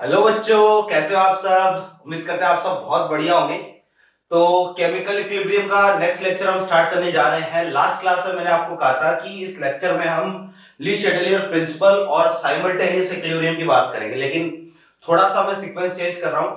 Hello बच्चों, कैसे हो आप सब। उम्मीद करते हैं आप सब बहुत बढ़िया होंगे। तो केमिकल इक्विलिब्रियम का नेक्स्ट लेक्चर हम स्टार्ट करने जा रहे हैं। लास्ट क्लास में मैंने आपको कहा था कि इस लेक्चर में हम ली चैटेलियर प्रिंसिपल और साइमल्टेनियस इक्विलिब्रियम की बात करेंगे, लेकिन थोड़ा सा मैं सीक्वेंस चेंज कर रहा हूं।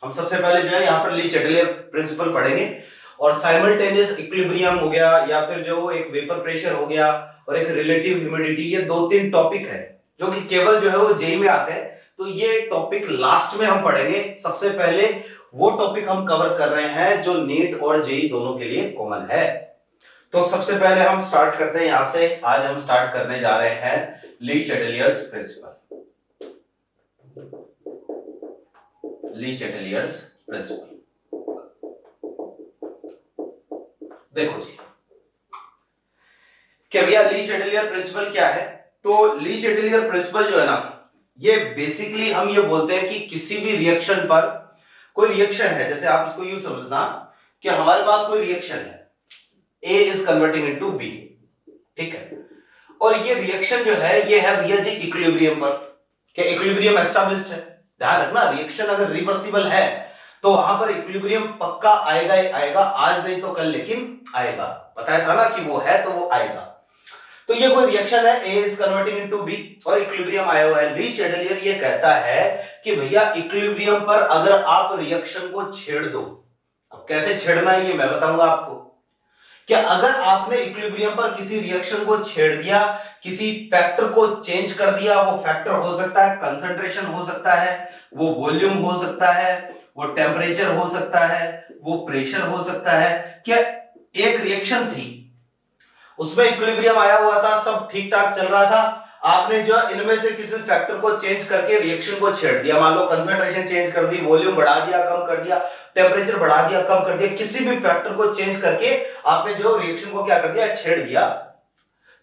हम सबसे पहले जो है यहाँ पर ली चैटेलियर प्रिंसिपल पढ़ेंगे और साइमल्टेनियस इक्विलिब्रियम हो गया या फिर जो एक वेपर प्रेशर हो गया और एक रिलेटिव ह्यूमिडिटी, ये दो तीन टॉपिक है जो कि केवल जो है वो जेई में आते हैं। तो ये टॉपिक लास्ट में हम पढ़ेंगे। सबसे पहले वो टॉपिक हम कवर कर रहे हैं जो नीट और जेई दोनों के लिए कॉमन है। तो सबसे पहले हम स्टार्ट करते हैं यहां से। आज हम स्टार्ट करने जा रहे हैं ली चैटेलियर्स प्रिंसिपल। ली चैटेलियर्स प्रिंसिपल देखो जी कि भैया ली चैटेलियर प्रिंसिपल क्या है। तो ली चैटेलियर प्रिंसिपल जो है ना, ये बेसिकली हम ये बोलते हैं कि किसी भी रिएक्शन पर, कोई रिएक्शन है, जैसे आप इसको यूं समझना कि हमारे पास कोई रिएक्शन है, A is converting into B, ठीक है। और ये रिएक्शन जो है ये है भैया जी इक्विलिब्रियम पर। क्या इक्विलिब्रियम एस्टैब्लिश्ड है? ध्यान रखना, रिएक्शन अगर रिवर्सिबल है तो वहां पर इक्विलिब्रियम पक्का आएगा ही आएगा, आज नहीं तो कल लेकिन आएगा। बताया था ना कि वो है तो वो आएगा। तो ये कोई रिएक्शन है, A is converting into B और इक्विलिब्रियम आया हुआ है। ली चैटेलियर ये कहता है कि भैया इक्विलिब्रियम पर अगर आप रिएक्शन को छेड़ दो, अब कैसे छेड़ना है ये मैं बताऊंगा आपको। क्या अगर आपने इक्विलिब्रियम पर किसी रिएक्शन को छेड़ दिया, किसी फैक्टर को चेंज कर दिया, वो फैक्टर हो सकता है कंसंट्रेशन, हो सकता है वो वॉल्यूम, हो सकता है वो टेम्परेचर, हो सकता है वो प्रेशर, हो सकता है। क्या एक रिएक्शन थी, उसमें इक्विलिब्रियम आया हुआ था, सब ठीक ठाक चल रहा था, आपने जो इनमें से किसी फैक्टर को चेंज करके रिएक्शन को छेड़ दिया, मान लो कंसंट्रेशन चेंज कर दी, वॉल्यूम बढ़ा दिया कम कर दिया, टेम्परेचर बढ़ा दिया कम कर दिया, किसी भी फैक्टर को चेंज करके आपने जो रिएक्शन को क्या कर दिया, छेड़ दिया।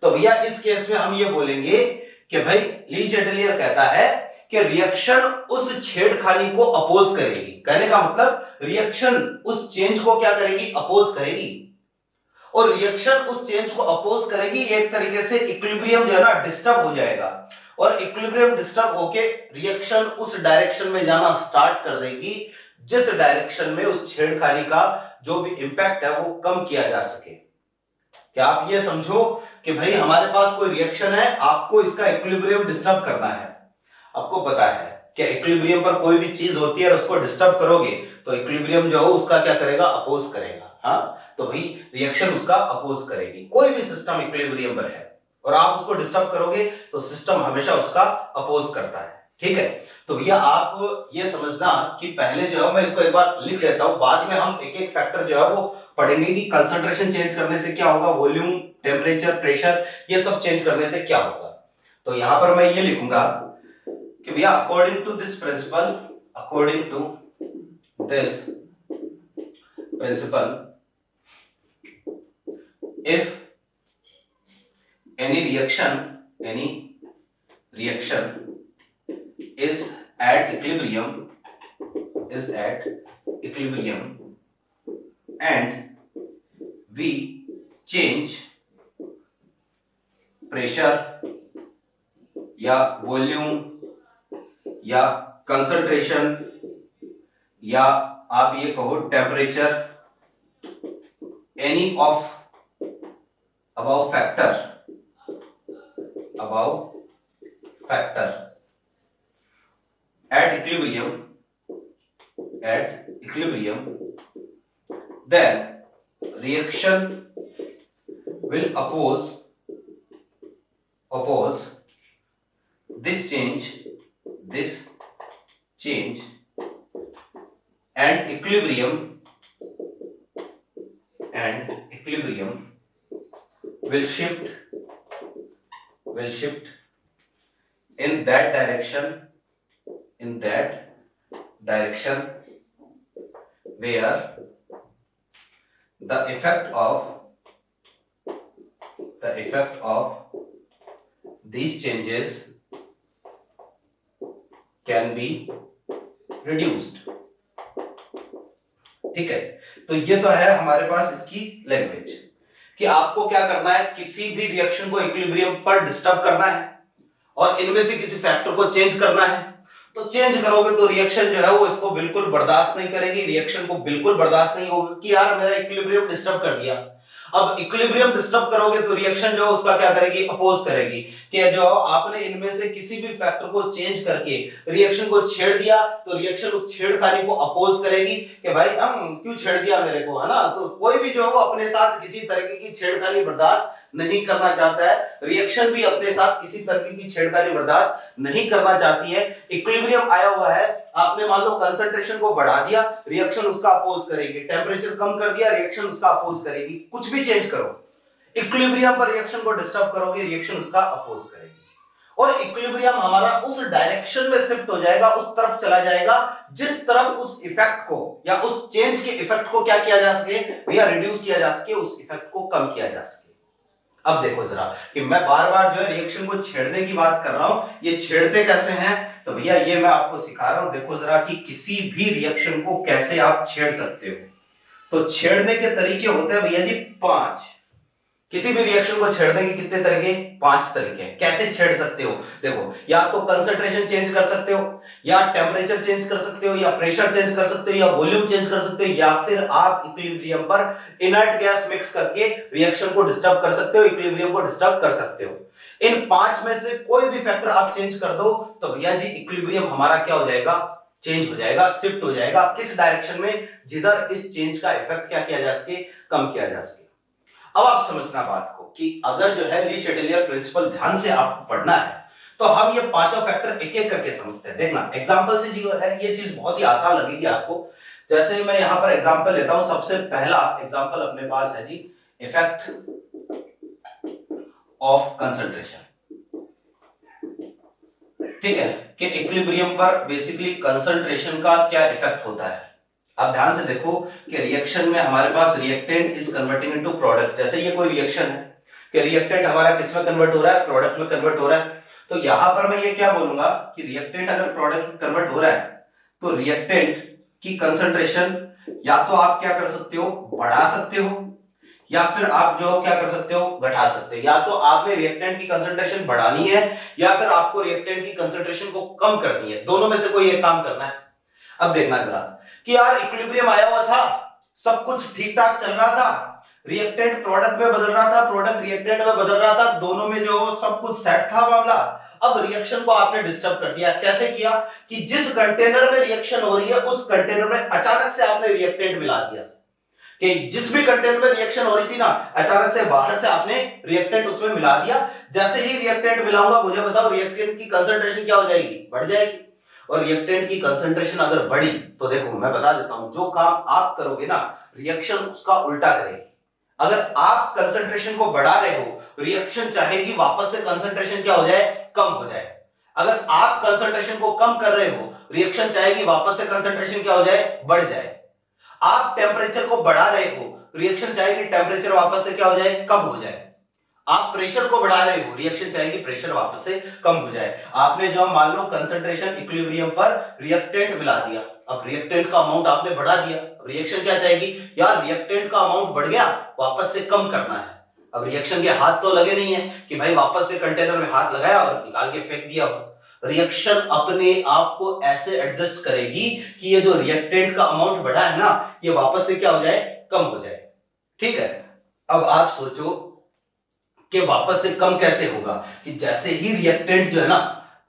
तो भैया इस केस में हम ये बोलेंगे कि भाई ली चैटेलियर कहता है कि रिएक्शन उस छेड़खानी को अपोज करेगी। कहने का मतलब रिएक्शन उस चेंज को क्या करेगी, अपोज करेगी। और रिएक्शन उस चेंज को अपोज करेगी, एक तरीके से इक्विलिब्रियम जो है ना डिस्टर्ब हो जाएगा और इक्विलिब्रियम डिस्टर्ब होके रिएक्शन उस डायरेक्शन में जाना स्टार्ट कर देगी जिस डायरेक्शन में उस छेड़खानी का जो भी इंपैक्ट है वो कम किया जा सके। क्या आप ये समझो कि भाई हमारे पास कोई रिएक्शन है, आपको इसका इक्विलिब्रियम डिस्टर्ब करना है। आपको पता है कि इक्विलिब्रियम पर कोई भी चीज होती है और उसको डिस्टर्ब करोगे तो इक्विलिब्रियम जो है उसका क्या करेगा, अपोज करेगा। हाँ, तो भाई रिएक्शन उसका अपोज करेगी। कोई भी सिस्टम इक्विलिब्रियम पर है और आप उसको डिस्टर्ब करोगे तो सिस्टम हमेशा उसका अपोज करता है, ठीक है। तो भैया आप ये समझना कि पहले जो है मैं इसको एक बार लिख देता हूं, बाद में हम एक एक फैक्टर जो है वो पढ़ेंगे कि कंसंट्रेशन चेंज करने से क्या होगा, वॉल्यूम, टेम्परेचर, प्रेशर, ये सब चेंज करने से क्या होगा। तो यहां पर मैं ये लिखूंगा कि भैया according to this principle, according to this principle, if any reaction is at equilibrium, and we change pressure या वॉल्यूम या कंसंट्रेशन या आप ये कहो temperature, any of above factor at equilibrium, then reaction will oppose this change and equilibrium will shift in that direction where the effect of these changes can be reduced। ठीक है, तो ये तो है हमारे पास इसकी लैंग्वेज कि आपको क्या करना है, किसी भी रिएक्शन को इक्विलिब्रियम पर डिस्टर्ब करना है और इनमें से किसी फैक्टर को चेंज करना है। तो चेंज करोगे तो रिएक्शन जो है वो इसको बिल्कुल बर्दाश्त नहीं करेगी, रिएक्शन को बिल्कुल बर्दाश्त नहीं होगा कि यार मेरा इक्विलिब्रियम डिस्टर्ब कर दिया। अब इक्विलिब्रियम डिस्टर्ब करोगे तो रिएक्शन जो है उसका क्या करेगी, अपोज करेगी कि जो आपने इनमें से किसी भी फैक्टर को चेंज करके रिएक्शन को छेड़ दिया तो रिएक्शन उस छेड़खानी को अपोज करेगी कि भाई हम क्यों छेड़ दिया मेरे को, है ना। तो कोई भी जो है वो अपने साथ किसी तरीके की छेड़खानी बर्दाश्त नहीं करना चाहता है, रिएक्शन भी अपने साथ किसी तरीके की छेड़खानी बर्दाश्त नहीं करना चाहती है। इक्विलिब्रियम आया हुआ है, आपने मान लो कंसंट्रेशन को बढ़ा दिया, रिएक्शन उसका अपोज करेगी, टेम्परेचर कम कर दिया, रिएक्शन उसका अपोज करेगी। कुछ भी चेंज करो, इक्विलिब्रियम पर रिएक्शन को डिस्टर्ब करोगे, रिएक्शन उसका अपोज करेगी और इक्विलिब्रियम हमारा उस डायरेक्शन में शिफ्ट हो जाएगा, उस तरफ चला जाएगा जिस तरफ उस इफेक्ट को या उस चेंज के इफेक्ट को क्या किया जा सके भैया, रिड्यूस किया जा सके, उस इफेक्ट को कम किया जा सके। अब देखो जरा कि मैं बार बार जो है रिएक्शन को छेड़ने की बात कर रहा हूं, ये छेड़ते कैसे हैं तो भैया ये मैं आपको सिखा रहा हूं। देखो जरा कि किसी भी रिएक्शन को कैसे आप छेड़ सकते हो। तो छेड़ने के तरीके होते हैं भैया जी 5। किसी भी रिएक्शन को छेड़ने के कितने तरीके, 5 तरीके हैं। कैसे छेड़ सकते हो, देखो या तो कंसंट्रेशन चेंज कर सकते हो, या टेम्परेचर चेंज कर सकते हो, या प्रेशर चेंज कर सकते हो, या वॉल्यूम चेंज कर सकते हो, या फिर आप इक्विलिब्रियम पर इनर्ट गैस मिक्स करके रिएक्शन को डिस्टर्ब कर सकते हो, इक्विलिब्रियम को डिस्टर्ब कर सकते हो। इन 5 में से कोई भी फैक्टर आप चेंज कर दो तो भैया जी इक्विलिब्रियम हमारा क्या हो जाएगा, चेंज हो जाएगा, शिफ्ट हो जाएगा। किस डायरेक्शन में, जिधर इस चेंज का इफेक्ट क्या किया जा सके, कम किया जा सके। अब आप समझना बात को कि अगर जो है ली शेटेलियर प्रिंसिपल ध्यान से आपको पढ़ना है तो हम ये पांचों फैक्टर एक एक करके समझते हैं। देखना एग्जांपल से जो है ये चीज बहुत ही आसान लगेगी आपको। जैसे मैं यहां पर एग्जांपल लेता हूं, सबसे पहला एग्जांपल अपने पास है जी इफेक्ट ऑफ कंसंट्रेशन। ठीक है कि इक्विलिब्रियम पर बेसिकली कंसंट्रेशन का क्या इफेक्ट होता है। अब ध्यान से देखो कि रिएक्शन में हमारे पास reactant is converting into product. जैसे ये कोई रिएक्शन है कि रिएक्टेंट हमारा किस में कन्वर्ट हो रहा है, प्रोडक्ट में कन्वर्ट हो रहा है। तो यहां पर मैं ये क्या बोलूंगा कि रिएक्टेंट अगर प्रोडक्ट में कन्वर्ट हो रहा है तो रिएक्टेंट की कंसंट्रेशन या तो आप क्या कर सकते हो, बढ़ा सकते हो, या फिर आप जो क्या कर सकते हो, घटा सकते हो। या तो आपने रिएक्टेंट की कंसंट्रेशन बढ़ानी है या फिर आपको रिएक्टेंट की कंसंट्रेशन को कम करनी है, दोनों में से कोई एक काम करना है। अब देखना जरा कि यार इक्विलिब्रियम आया हुआ था, सब कुछ ठीक ठाक चल रहा था, रिएक्टेंट प्रोडक्ट में बदल रहा था, प्रोडक्ट रिएक्टेंट में बदल रहा था, दोनों में जो सब कुछ सेट था मामला। अब रिएक्शन को आपने डिस्टर्ब कर दिया। कैसे किया कि जिस कंटेनर में रिएक्शन हो रही है उस कंटेनर में अचानक से आपने रिएक्टेंट मिला दिया, कि जिस भी कंटेनर में रिएक्शन हो रही थी ना, अचानक से बाहर से आपने रिएक्टेंट उसमें मिला दिया। जैसे ही रिएक्टेंट मिलाऊंगा मुझे बताओ रिएक्टेंट की कंसंट्रेशन क्या हो जाएगी, बढ़ जाएगी। और रिएक्टेंट की कंसंट्रेशन अगर बढ़ी तो देखो मैं बता देता हूं, जो काम आप करोगे ना रिएक्शन उसका उल्टा करेगी। अगर आप कंसंट्रेशन को बढ़ा रहे हो, रिएक्शन चाहेगी वापस से कंसंट्रेशन क्या हो जाए, कम हो जाए। अगर आप कंसंट्रेशन को कम कर रहे हो, रिएक्शन चाहेगी वापस से कंसंट्रेशन क्या हो जाए, बढ़ जाए। आप टेम्परेचर को बढ़ा रहे हो, रिएक्शन चाहेगी टेम्परेचर वापस से क्या हो जाए, कम हो जाए। आप प्रेशर को बढ़ा रहे हो, रिएक्शन चाहेगी प्रेशर वापस से कम हो जाए। आपने जो मान लो कंसंट्रेशन इक्विलिब्रियम पर रिएक्टेंट मिला दिया, अब रिएक्टेंट का अमाउंट आपने बढ़ा दिया, रिएक्शन क्या चाहेगी, यार रिएक्टेंट का अमाउंट बढ़ गया, वापस से कम करना है। अब रिएक्शन के हाथ तो लगे नहीं है कि भाई वापस से कंटेनर में हाथ लगाया और निकाल के फेंक दिया हो। रिएक्शन अपने आप को ऐसे एडजस्ट करेगी कि ये जो रिएक्टेंट का अमाउंट बढ़ा है ना, ये वापस से क्या हो जाए, कम हो जाए। ठीक है, अब आप सोचो कि वापस से कम कैसे होगा, कि जैसे ही रिएक्टेंट जो है ना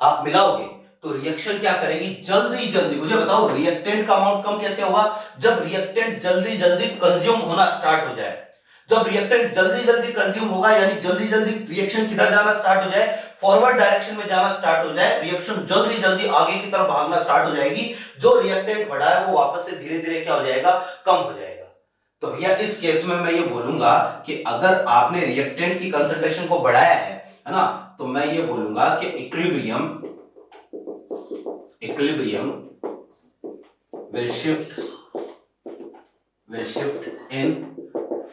आप मिलाओगे तो रिएक्शन क्या करेगी, जल्दी जल्दी, मुझे बताओ रिएक्टेंट का अमाउंट कम कैसे होगा, जब रिएक्टेंट जल्दी जल्दी कंज्यूम होना स्टार्ट हो जाए। जब रिएक्टेंट जल्दी जल्दी कंज्यूम होगा यानी जल्दी जल्दी रिएक्शन किधर जाना स्टार्ट हो जाए, फॉरवर्ड डायरेक्शन में जाना स्टार्ट हो जाए, रिएक्शन जल्दी जल्दी आगे की तरफ भागना स्टार्ट हो जाएगी। जो रिएक्टेंट बढ़ा है वो वापस से धीरे धीरे क्या हो जाएगा, कम हो जाएगा। तो भैया इस केस में मैं ये बोलूंगा कि अगर आपने रिएक्टेंट की कंसंट्रेशन को बढ़ाया है ना, तो मैं ये बोलूंगा कि equilibrium will shift in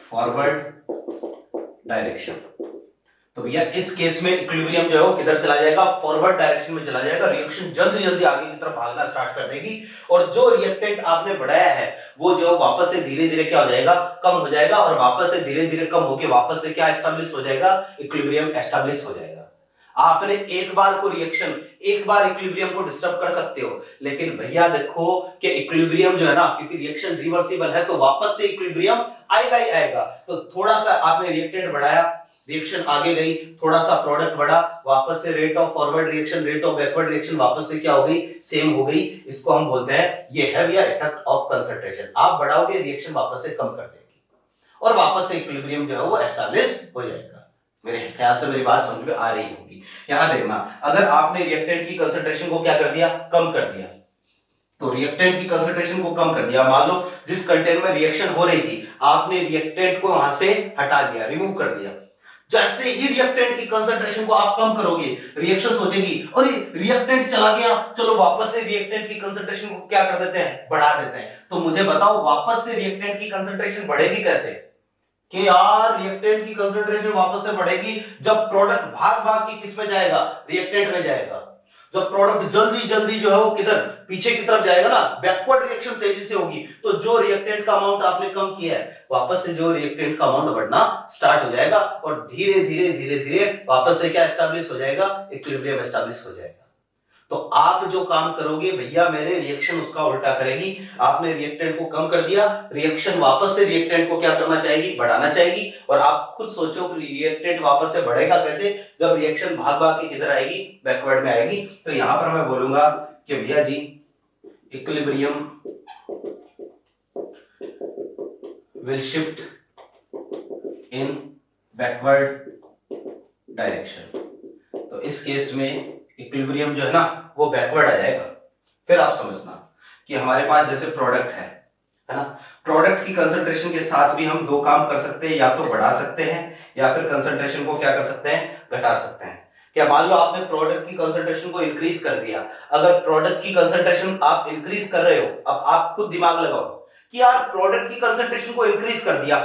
forward direction. तो भैया इस केस में इक्विलिब्रियम जो है वो किधर चला जाएगा, फॉरवर्ड डायरेक्शन में चला जाएगा। रिएक्शन जल्दी जल्दी आगे की तरफ भागना स्टार्ट कर देगी और जो रिएक्टेंट आपने बढ़ाया है वो जो वापस से धीरे धीरे क्या हो जाएगा, कम हो जाएगा। और वापस से धीरे धीरे कम होकर वापस से क्या एस्टैब्लिश हो जाएगा, इक्विलिब्रियम एस्टैब्लिश हो जाएगा। आपने एक बार को रिएक्शन, एक बार इक्विलिब्रियम को डिस्टर्ब कर सकते हो, लेकिन भैया देखो कि इक्विलिब्रियम जो है ना, क्योंकि रिएक्शन रिवर्सिबल है तो वापस से इक्विलिब्रियम आएगा ही आएगा। तो थोड़ा सा आपने रिएक्टेंट बढ़ाया, रिएक्शन आगे गई, थोड़ा सा प्रोडक्ट बढ़ा, वापस से rate of forward reaction, rate of backward reaction वापस से क्या हो गई, सेम हो गई। इसको हम बोलते हैं, ये है भैया इफेक्ट ऑफ कंसंट्रेशन। आप बढ़ाओगे, रिएक्शन वापस से कम कर देगी और वापस से इक्विलिब्रियम जो है वो एस्टैब्लिश हो जाएगा। मेरे ख्याल से मेरी बात समझ में आ रही होगी। यहां देखना, अगर आपने रिएक्टेंट की कंसंट्रेशन को क्या कर दिया, कम कर दिया, तो रिएक्टेंट की कंसंट्रेशन को कम कर दिया, मान लो जिस कंटेनर में रिएक्शन हो रही थी आपने रिएक्टेंट को वहां से हटा दिया, रिमूव कर दिया। जैसे ही रिएक्टेंट की कंसंट्रेशन को आप कम करोगे, रिएक्शन सोचेगी अरे रिएक्टेंट चला गया, चलो वापस से रिएक्टेंट की कंसंट्रेशन को क्या कर देते हैं, बढ़ा देते हैं। तो मुझे बताओ वापस से रिएक्टेंट की कंसंट्रेशन बढ़ेगी कैसे, कि यार रिएक्टेंट की कंसंट्रेशन वापस से बढ़ेगी जब प्रोडक्ट भाग भाग के किस में जाएगा, रिएक्टेंट में जाएगा। जब प्रोडक्ट जल्दी जल्दी जो है वो किधर, पीछे की तरफ जाएगा ना, बैकवर्ड रिएक्शन तेजी से होगी, तो जो रिएक्टेंट का अमाउंट आपने कम किया है वापस से जो रिएक्टेंट का अमाउंट बढ़ना स्टार्ट हो जाएगा और धीरे धीरे धीरे धीरे वापस से क्या एस्टैब्लिश हो जाएगा, इक्विलिब्रियम एस्टैब्लिश हो जाएगा। तो आप जो काम करोगे भैया, मेरे रिएक्शन उसका उल्टा करेगी। आपने रिएक्टेंट को कम कर दिया, रिएक्शन वापस से रिएक्टेंट को क्या करना चाहेगी, बढ़ाना चाहेगी। और आप खुद सोचो कि रिएक्टेंट वापस से बढ़ेगा कैसे, जब रिएक्शन भाग भाग के किधर आएगी, बैकवर्ड में आएगी। तो यहां पर मैं बोलूंगा कि भैया जी equilibrium will shift in backward direction. तो इस केस में इक्विलिब्रियम जो है ना वो बैकवर्ड आ जाएगा। फिर आप समझना कि हमारे पास जैसे प्रोडक्ट है ना, प्रोडक्ट की कंसंट्रेशन के साथ भी हम दो काम कर सकते हैं, या तो बढ़ा सकते हैं या फिर कंसंट्रेशन को क्या कर सकते हैं, घटा सकते हैं। क्या मान लो आपने प्रोडक्ट की कंसंट्रेशन को इंक्रीज कर दिया, अगर प्रोडक्ट की कंसंट्रेशन आप इंक्रीज कर रहे हो, अब आप खुद दिमाग लगाओ कि यार प्रोडक्ट की कंसंट्रेशन को इंक्रीज कर दिया,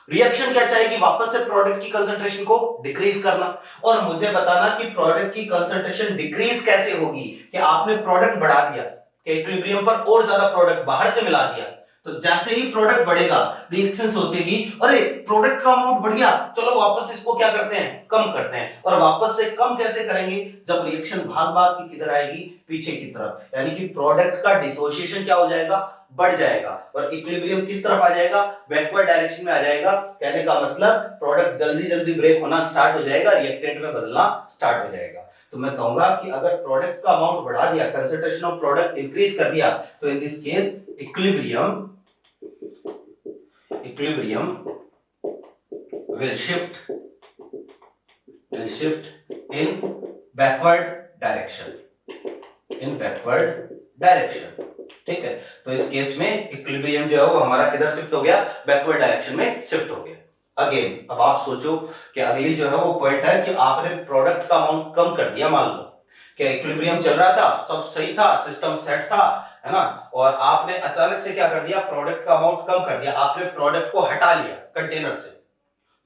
रिएक्शन क्या चाहेगी, वापस से प्रोडक्ट की कंसंट्रेशन को डिक्रीज करना। और मुझे बताना कि प्रोडक्ट की कंसंट्रेशन डिक्रीज कैसे होगी, कि आपने प्रोडक्ट बढ़ा दिया, कि इक्विलिब्रियम पर और ज्यादा प्रोडक्ट बाहर से मिला दिया, तो जैसे ही प्रोडक्ट बढ़ेगा रिएक्शन सोचेगी अरे प्रोडक्ट का अमाउंट बढ़ गया, चलो वापस इसको क्या करते हैं, कम करते हैं। और वापस से कम कैसे करेंगे, जब रिएक्शन भाग भाग की किधर आएगी, पीछे की तरफ, यानी कि प्रोडक्ट का डिसोसिएशन क्या हो जाएगा, बढ़ जाएगा और इक्विलिब्रियम किस तरफ आ जाएगा, बैकवर्ड डायरेक्शन में आ जाएगा। कहने का मतलब प्रोडक्ट जल्दी जल्दी ब्रेक होना स्टार्ट हो जाएगा, रिएक्टेंट में बदलना स्टार्ट हो जाएगा। तो मैं कहूंगा कि अगर प्रोडक्ट का अमाउंट बढ़ा दिया, कंसंट्रेशन ऑफ प्रोडक्ट इंक्रीज कर दिया, तो in this case equilibrium will shift in backward direction, ठीक है। तो इस केस में इक्विलिब्रियम जो है वो हमारा किधर शिफ्ट हो गया, बैकवर्ड डायरेक्शन में शिफ्ट हो गया। अगेन अब आप सोचो कि अगली जो है वो पॉइंट है कि आपने प्रोडक्ट का अमाउंट कम कर दिया, मान लो कि इक्विलिब्रियम चल रहा था, सब सही था, सिस्टम सेट था, है ना, और आपने अचानक से क्या कर दिया, प्रोडक्ट का अमाउंट कम कर दिया, आपने प्रोडक्ट को हटा लिया कंटेनर से।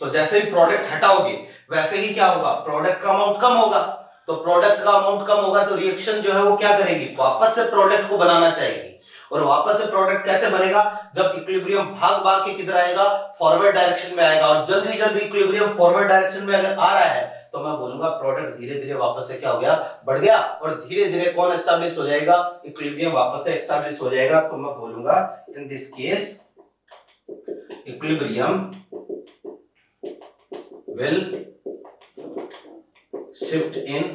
तो जैसे ही प्रोडक्ट हटाओगे वैसे ही क्या होगा, प्रोडक्ट का अमाउंट कम होगा। तो प्रोडक्ट का अमाउंट कम होगा तो रिएक्शन जो है वो क्या करेगी, वापस से प्रोडक्ट को बनाना चाहेगी। और वापस से प्रोडक्ट कैसे बनेगा, जब इक्विलिब्रियम भाग भाग के किधर आएगा, फॉरवर्ड डायरेक्शन में आएगा। और जल्दी जल्दी इक्विलिब्रियम फॉरवर्ड डायरेक्शन में अगर आ रहा है तो मैं बोलूंगा प्रोडक्ट धीरे धीरे वापस से क्या हो गया, बढ़ गया। और धीरे धीरे कौन एस्टैब्लिश हो जाएगा, इक्विलिब्रियम वापस से एस्टैब्लिश हो जाएगा। तो मैं बोलूंगा in this case equilibrium will shift in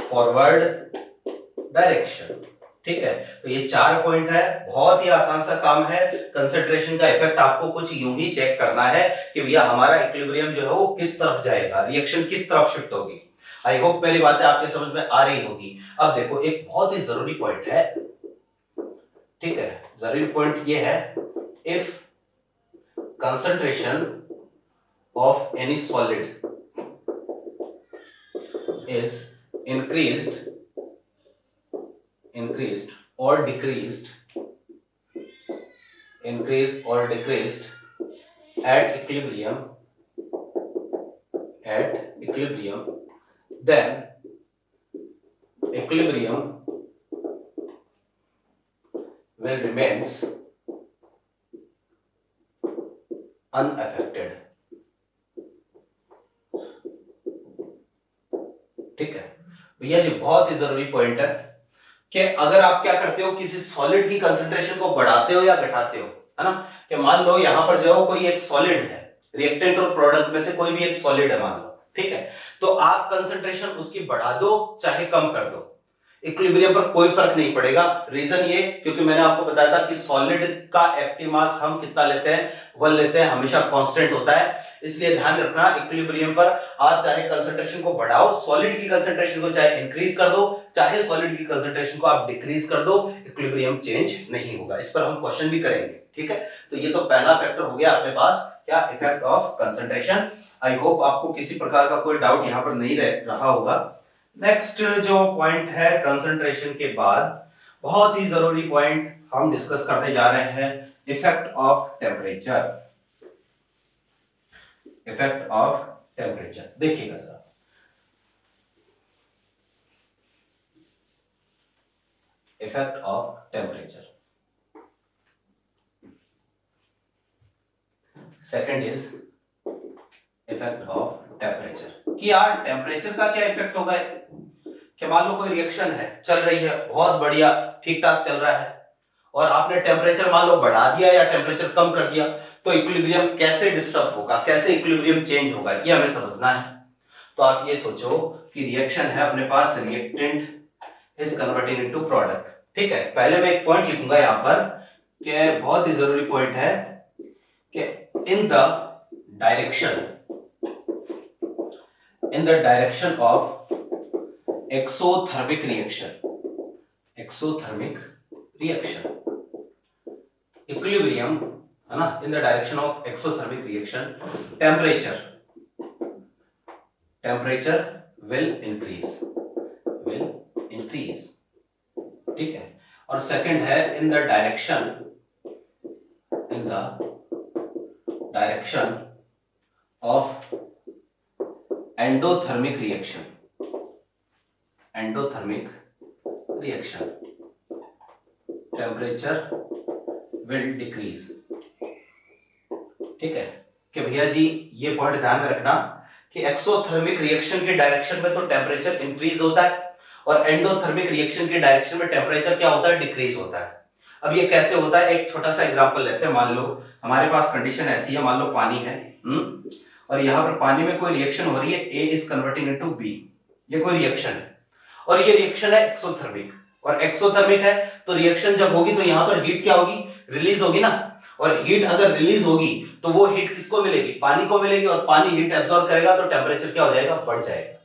forward direction, ठीक है। तो ये 4 पॉइंट है, बहुत ही आसान सा काम है। कंसंट्रेशन का इफेक्ट आपको कुछ यूं ही चेक करना है कि भैया हमारा इक्विलिब्रियम जो है वो किस तरफ जाएगा, रिएक्शन किस तरफ शिफ्ट होगी। आई होप मेरी बातें आपके समझ में आ रही होगी। अब देखो एक बहुत ही जरूरी पॉइंट है, ठीक है, जरूरी पॉइंट ये है, if concentration of any solid is increased or decreased at equilibrium, then equilibrium will remains unaffected. भैया जी बहुत ही जरूरी पॉइंट है कि अगर आप क्या करते हो, किसी सॉलिड की कंसंट्रेशन को बढ़ाते हो या घटाते हो, है ना, कि मान लो यहां पर जो कोई एक सॉलिड है, रिएक्टेंट और प्रोडक्ट में से कोई भी एक सॉलिड है मान लो, ठीक है, तो आप कंसंट्रेशन उसकी बढ़ा दो चाहे कम कर दो, इक्विलिब्रियम पर कोई फर्क नहीं पड़ेगा। रीजन ये, क्योंकि मैंने आपको बताया था कि सॉलिड का एक्टिव मास हम कितना लेते हैं, 1 लेते हैं, हमेशा कांस्टेंट होता है, इसलिए ध्यान रखना इक्विलिब्रियम पर आप चाहे कंसंट्रेशन को बढ़ाओ, सॉलिड की कंसंट्रेशन को चाहे इंक्रीज कर दो, चाहे सॉलिड की कंसंट्रेशन को आप डिक्रीज कर दो, इक्विलिब्रियम चेंज नहीं होगा। इस पर हम क्वेश्चन भी करेंगे, ठीक है। तो ये तो पहला फैक्टर हो गया अपने पास, क्या, effect of concentration. I hope आपको किसी प्रकार का कोई डाउट यहां पर नहीं रहा होगा। नेक्स्ट जो पॉइंट है कंसंट्रेशन के बाद, बहुत ही जरूरी पॉइंट हम डिस्कस करने जा रहे हैं, effect of temperature. Effect of temperature देखिएगा sir, effect of temperature. Second is effect of temperature, कि यार टेम्परेचर का क्या इफेक्ट होगा, कि मान लो कोई रिएक्शन है, चल रही है, बहुत बढ़िया ठीक ठाक चल रहा है, और आपने टेम्परेचर मान लो बढ़ा दिया या टेम्परेचर कम कर दिया, तो इक्विलिब्रियम कैसे डिस्टर्ब होगा, कैसे इक्विलिब्रियम चेंज होगा, ये हमें समझना है। तो आप ये सोचो कि रिएक्शन है अपने पास, reactant is converting into product, ठीक है। पहले मैं एक पॉइंट लिखूंगा यहां पर, कि बहुत ही जरूरी पॉइंट है कि in the direction of exothermic reaction, equilibrium, है ना, in the direction of exothermic reaction, temperature will increase, ठीक है। और सेकंड है in the direction of endothermic reaction, temperature will decrease, ठीक है। कि भैया जी ये पॉइंट ध्यान में रखना कि एक्सोथर्मिक रिएक्शन के डायरेक्शन में तो टेम्परेचर इंक्रीज होता है, और एंडोथर्मिक रिएक्शन के डायरेक्शन में टेम्परेचर क्या होता है, डिक्रीज होता है। अब ये कैसे होता है, एक छोटा सा एग्जांपल लेते हैं। मान लो हमारे पास कंडीशन ऐसी है, मान लो पानी है, और यहाँ पर पानी में कोई रिएक्शन हो रही है, A is converting into B, ये कोई रिएक्शन है, और ये रिएक्शन है एक्सोथर्मिक, और एक्सोथर्मिक है तो रिएक्शन जब होगी तो यहाँ पर हीट क्या होगी, रिलीज होगी ना, और हीट अगर रिलीज होगी तो वो हीट किसको मिलेगी, पानी को मिलेगी, और पानी हीट एब्जॉर्ब करेगा तो टेम्परेचर क्या हो जाएगा, बढ़ जाएगा।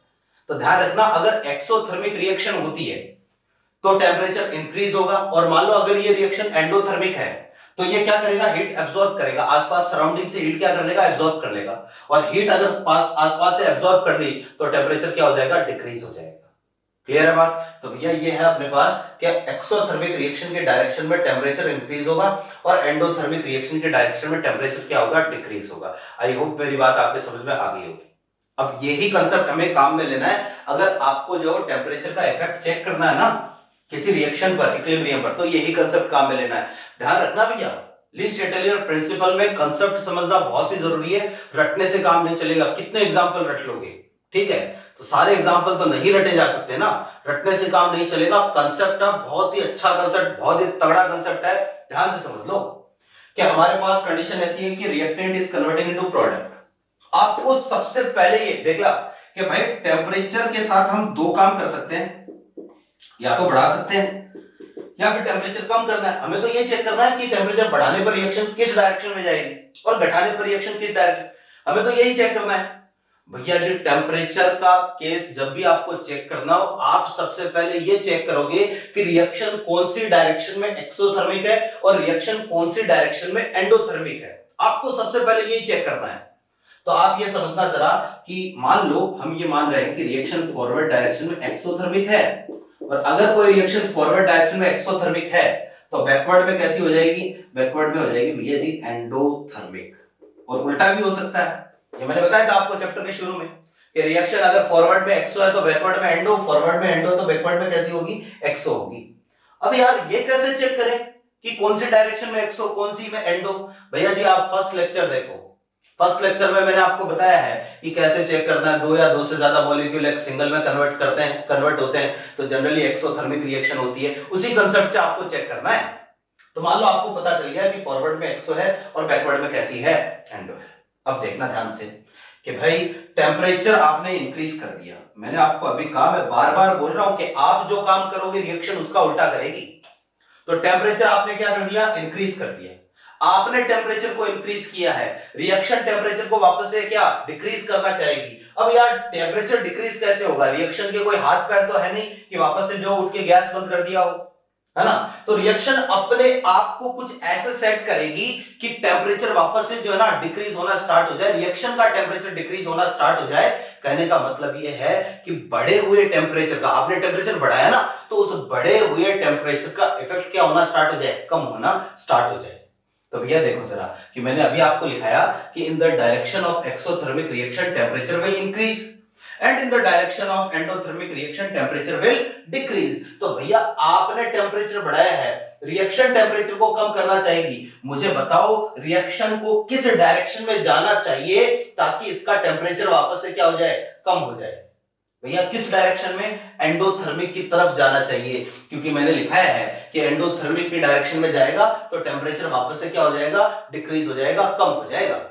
तो ध्यान रखना, अगर एक्सोथर्मिक रिएक्शन होती है तो टेम्परेचर इंक्रीज होगा, और मान लो अगर ये रिएक्शन एंडोथर्मिक है तो ये क्या करेगा, हीट एब्जॉर्ब करेगा, आसपास सराउंडिंग से हीट क्या कर लेगा, एब्जॉर्ब कर लेगा, और हीट अगर आसपास से एब्जॉर्ब कर ली तो टेम्परेचर क्या हो जाएगा, डिक्रीज हो जाएगा। क्लियर है बात। तो भैया ये है अपने पास कि एक्सोथर्मिक रिएक्शन के डायरेक्शन में टेम्परेचर इंक्रीज होगा, और एंडोथर्मिक रिएक्शन के डायरेक्शन में टेम्परेचर क्या होगा, डिक्रीज होगा। आई होप मेरी बात आपके समझ में आ गई होगी। अब यही कंसेप्ट हमें काम में लेना है, अगर आपको जो टेम्परेचर का इफेक्ट चेक करना है ना किसी रिएक्शन पर, इक्विलिब्रियम पर, तो यही कंसेप्ट काम में लेना है। ध्यान रखना भैया, लीच चैटलियर प्रिंसिपल में कंसेप्ट समझना बहुत ही जरूरी है, रटने से काम नहीं चलेगा। कितने एग्जांपल रट लोगे, ठीक है, तो सारे एग्जांपल तो नहीं रटे जा सकते ना, रटने से काम नहीं चलेगा। कंसेप्ट बहुत ही अच्छा कंसेप्ट, बहुत ही तगड़ा कंसेप्ट है, ध्यान से समझ लो कि हमारे पास कंडीशन ऐसी है कि reactant is converting into product. आपको सबसे पहले ये देखला कि भाई टेम्परेचर के साथ हम दो काम कर सकते हैं, या तो बढ़ा सकते हैं या फिर टेम्परेचर कम करना है। हमें तो ये चेक करना है कि टेम्परेचर बढ़ाने पर रिएक्शन किस डायरेक्शन में जाएगी और घटाने पर रिएक्शन किस डायरेक्शन, हमें तो यही चेक करना है। भैया जी टेम्परेचर का केस जब भी आपको चेक करना हो, आप सबसे पहले ये चेक करोगे कि रिएक्शन कौन सी डायरेक्शन में एक्सोथर्मिक है और रिएक्शन कौन सी डायरेक्शन में एंडोथर्मिक है। आपको सबसे पहले यही चेक करना है। तो आप ये समझना जरा कि मान लो हम ये मान रहे हैं कि रिएक्शन फॉरवर्ड डायरेक्शन में एक्सोथर्मिक है, और अगर कोई रिएक्शन फॉरवर्ड डायरेक्शन में एक्सोथर्मिक है तो बैकवर्ड में कैसी हो जाएगी, बैकवर्ड में हो जाएगी भैया जी एंडोथर्मिक। और उल्टा भी हो सकता है, ये मैंने बताया था आपको चैप्टर के शुरू में कि रिएक्शन अगर फॉरवर्ड में एक्सो है तो बैकवर्ड में एंडो, फॉरवर्ड में एंडो तो बैकवर्ड में कैसी होगी, एक्सो होगी। अब यार ये कैसे चेक करें कि कौन सी डायरेक्शन में एक्सो कौन सी में एंडो। भैया जी आप फर्स्ट लेक्चर देखो, फर्स्ट लेक्चर में मैंने आपको बताया है कि कैसे चेक करना है, दो या दो से ज्यादा मॉलिक्यूल एक सिंगल में कन्वर्ट होते हैं तो जनरली एक्सोथर्मिक रिएक्शन होती है, उसी कंसेप्ट से आपको चेक करना है। तो मान लो आपको पता चल गया कि फॉरवर्ड में एक्सो है और बैकवर्ड में कैसी है, एंडो है। अब देखना ध्यान से कि भाई टेम्परेचर आपने इंक्रीज कर दिया, मैंने आपको अभी कहा, मैं बार बार बोल रहा हूं कि आप जो काम करोगे रिएक्शन उसका उल्टा करेगी। तो टेम्परेचर आपने क्या कर दिया, इंक्रीज कर दिया। आपने टेम्परेचर को इंक्रीज किया है, रिएक्शन टेम्परेचर को वापस से क्या डिक्रीज करना चाहेगी। अब यार टेम्परेचर डिक्रीज कैसे होगा, रिएक्शन के कोई हाथ पैर तो है नहीं कि वापस से जो उठ के गैस बंद कर दिया हो, है ना। तो रिएक्शन अपने आप को कुछ ऐसे सेट करेगी कि टेम्परेचर वापस से जो है ना डिक्रीज होना स्टार्ट हो जाए, रिएक्शन का टेम्परेचर डिक्रीज होना स्टार्ट हो जाए। कहने का मतलब ये है कि बढ़े हुए टेम्परेचर का, आपने टेम्परेचर बढ़ाया ना, तो उस बढ़े हुए टेम्परेचर का इफेक्ट क्या होना स्टार्ट हो जाए, कम होना स्टार्ट हो जाए। तो भैया देखो जरा कि मैंने अभी आपको लिखाया कि in the direction of exothermic reaction temperature will increase and in the direction of endothermic reaction temperature will decrease। तो भैया आपने टेम्परेचर बढ़ाया है, रिएक्शन टेम्परेचर को कम करना चाहेगी। मुझे बताओ रिएक्शन को किस डायरेक्शन में जाना चाहिए ताकि इसका टेम्परेचर वापस से क्या हो जाए, कम हो जाए। भैया किस डायरेक्शन में, एंडोथर्मिक की तरफ जाना चाहिए, क्योंकि मैंने लिखाया है कि एंडोथर्मिक की डायरेक्शन में जाएगा तो टेम्परेचर वापस से क्या हो जाएगा, डिक्रीज हो जाएगा, कम हो जाएगा।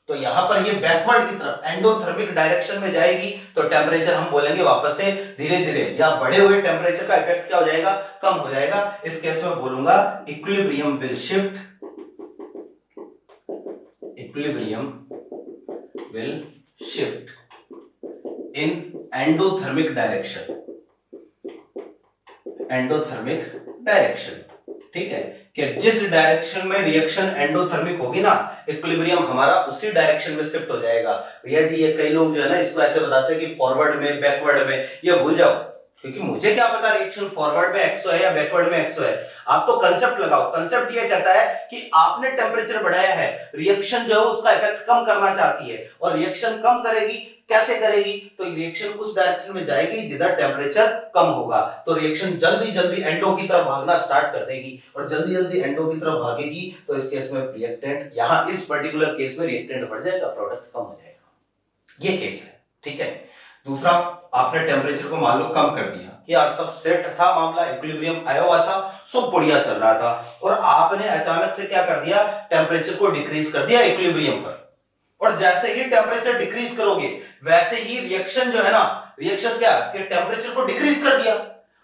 तो यहां पर ये बैकवर्ड की तरफ एंडोथर्मिक डायरेक्शन में जाएगी तो टेम्परेचर हम बोलेंगे वापस से धीरे धीरे या बढ़े हुए टेम्परेचर का इफेक्ट क्या हो जाएगा, कम हो जाएगा। इस केस में बोलूंगा equilibrium will shift, equilibrium will shift in endothermic direction, endothermic direction. ठीक है कि जिस डायरेक्शन में रिएक्शन एंडोथर्मिक होगी ना, इक्विलिब्रियम हमारा उसी डायरेक्शन में शिफ्ट हो जाएगा। भैया जी ये कई लोग जो है ना इसको ऐसे बताते हैं कि फॉरवर्ड में बैकवर्ड में, ये भूल जाओ, क्योंकि मुझे क्या पता रिएक्शन फॉरवर्ड में एक्सो है या बैकवर्ड में एक्सो है। आप तो कंसेप्ट लगाओ, कंसेप्ट ये कहता है कि आपने टेम्परेचर बढ़ाया है, रिएक्शन जो है उसका इफेक्ट कम करना चाहती है, और रिएक्शन कम करेगी, कैसे करेगी, तो रिएक्शन उस डायरेक्शन में जाएगी जिधर टेम्परेचर कम होगा। तो रिएक्शन जल्दी जल्दी एंडो की तरफ भागना स्टार्ट कर देगी, और जल्दी जल्दी एंडो की तरफ भागेगी तो इस केस में रिएक्टेंट, यहां इस पर्टिकुलर केस में रिएक्टेंट बढ़ जाएगा, प्रोडक्ट कम हो जाएगा। ये केस है। ठीक है, दूसरा आपने टेम्परेचर को मान लो कम कर दिया कि यार सब सेट था मामला, इक्विलिब्रियम आया हुआ था, सब बढ़िया चल रहा था, और आपने अचानक से क्या कर दिया, टेम्परेचर को डिक्रीज कर दिया इक्विलिब्रियम पर। और जैसे ही टेम्परेचर डिक्रीज करोगे वैसे ही रिएक्शन जो है ना, रिएक्शन क्या कि टेम्परेचर को डिक्रीज कर दिया।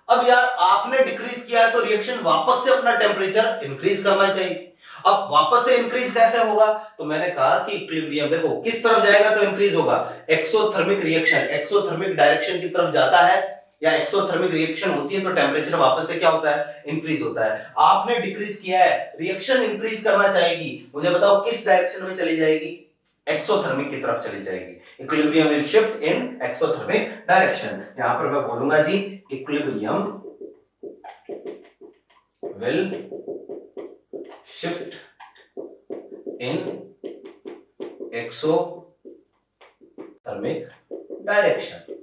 अब यार आपने डिक्रीज किया तो रिएक्शन वापस से अपना टेम्परेचर इंक्रीज करना चाहिए। अब वापस से इंक्रीज कैसे होगा, तो मैंने कहा कि इक्विलिब्रियम देखो किस तरफ जाएगा तो इंक्रीज होगा, एक्सोथर्मिक रिएक्शन, एक्सोथर्मिक डायरेक्शन की तरफ जाता है या एक्सोथर्मिक रिएक्शन होती है तो टेम्परेचर वापस से क्या होता है, इंक्रीज होता है। आपने डिक्रीज किया है, रिएक्शन इंक्रीज करना चाहेगी, मुझे बताओ किस डायरेक्शन में चली जाएगी, एक्सोथर्मिक की तरफ चली जाएगी। Equilibrium will shift in exothermic direction. यहां पर मैं बोलूंगा जी equilibrium will shift in exothermic direction.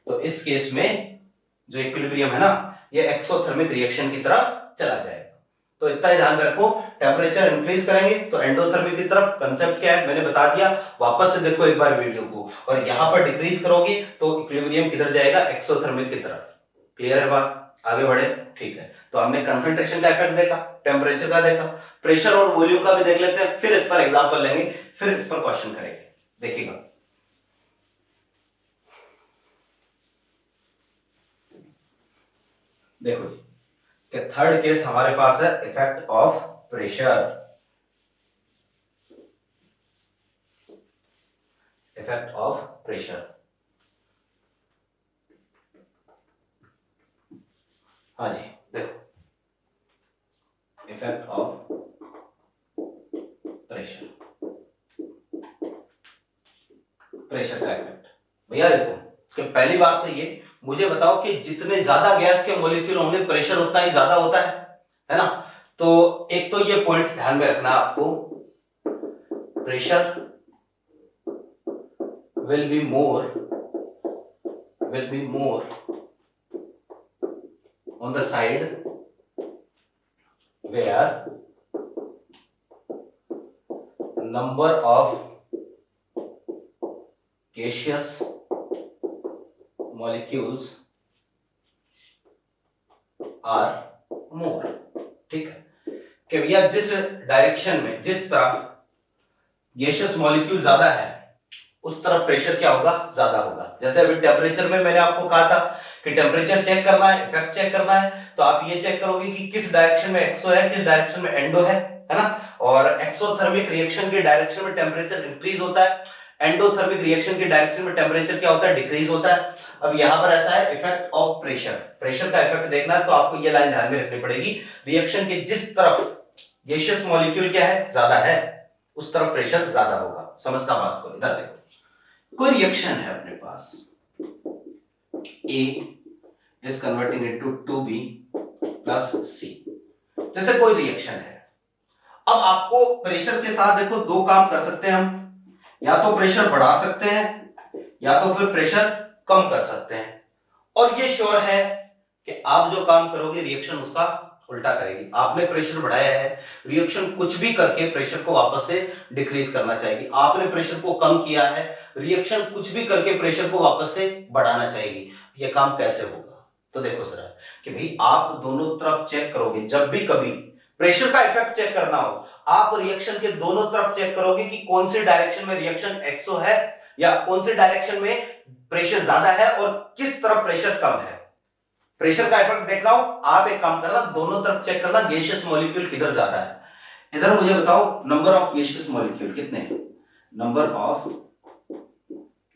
तो इस केस में जो इक्विलिब्रियम है ना, ये एक्सोथर्मिक रिएक्शन की तरफ चला जाएगा। तो इतना ही ध्यान रखो, टेम्परेचर इंक्रीज करेंगे तो एंडोथर्मिक की तरफ, कंसेप्ट क्या है मैंने बता दिया, वापस से देखो एक बार वीडियो को, और यहां पर डिक्रीज करोगे तो इक्विलिब्रियम किधर जाएगा, एक्सोथर्मिक की तरफ। क्लियर है बात, आगे बढ़े। ठीक है, तो हमने कंसंट्रेशन का इफेक्ट देखा, टेम्परेचर का देखा, प्रेशर और वॉल्यूम का भी देख लेते हैं, फिर इस पर एग्जांपल लेंगे, फिर इस पर क्वेश्चन करेंगे। देखिएगा देखो जी कि थर्ड केस हमारे पास है effect of pressure, effect of pressure. हाँ जी देखो, इफेक्ट ऑफ प्रेशर, प्रेशर का इफेक्ट। भैया देखो इसके पहली बात तो ये, मुझे बताओ कि जितने ज्यादा गैस के मॉलिक्यूल होंगे प्रेशर उतना ही ज्यादा होता है ना। तो एक तो ये पॉइंट ध्यान में रखना आपको, pressure will be more on the side where number of gaseous molecules are more, ठीक है, कि भैया जिस डायरेक्शन में, जिस तरफ गैसियस मॉलिक्यूल ज्यादा है उस तरफ प्रेशर क्या होगा, ज्यादा होगा। जैसे अभी टेम्परेचर में मैंने आपको कहा था कि टेम्परेचर चेक करना है, इफेक्ट चेक करना है, तो आप ये चेक करोगे कि किस डायरेक्शन में एक्सो है, किस डायरेक्शन में एंडो है ना। और एक्सोथर्मिक रिएक्शन के डायरेक्शन में टेम्परेचर इंक्रीज होता है, एंडोथर्मिक रिएक्शन के डायरेक्शन में टेम्परेचर क्या होता है, डिक्रीज होता है। अब यहाँ पर ऐसा है इफेक्ट ऑफ प्रेशर, प्रेशर का इफेक्ट देखना है तो आपको ये लाइन ध्यान में रखनी पड़ेगी। रिएक्शन के जिस तरफ गैसियस मॉलिक्यूल क्या है, ज्यादा है, उस तरफ प्रेशर ज्यादा होगा। समझना बात को। इधर देखो, कोई रिएक्शन है अपने पास, A is converting into 2B plus C, जैसे कोई रिएक्शन है। अब आपको प्रेशर के साथ देखो दो काम कर सकते हैं हम, या तो प्रेशर बढ़ा सकते हैं या तो फिर प्रेशर कम कर सकते हैं। और ये श्योर है कि आप जो काम करोगे रिएक्शन उसका उल्टा करेगी। आपने प्रेशर बढ़ाया है, रिएक्शन कुछ भी करके प्रेशर को वापस से डिक्रीज करना चाहिए। आपने प्रेशर को कम किया है, रिएक्शन कुछ भी करके प्रेशर को वापस से बढ़ाना चाहिए। ये काम कैसे होगा, तो देखो जरा कि भाई आप दोनों तरफ चेक करोगे। जब भी कभी प्रेशर का इफेक्ट चेक करना हो, आप रिएक्शन के दोनों तरफ चेक करोगे कि कौन सी डायरेक्शन में रिएक्शन एक्सो है या कौन सी डायरेक्शन में प्रेशर ज्यादा है और किस तरफ प्रेशर कम है। प्रेशर का इफेक्ट देख रहा हूं, आप एक काम करना, दोनों तरफ चेक करना गैसियस मॉलिक्यूल किधर ज्यादा है। इधर मुझे बताओ नंबर ऑफ गैसियस मॉलिक्यूल कितने हैं, नंबर ऑफ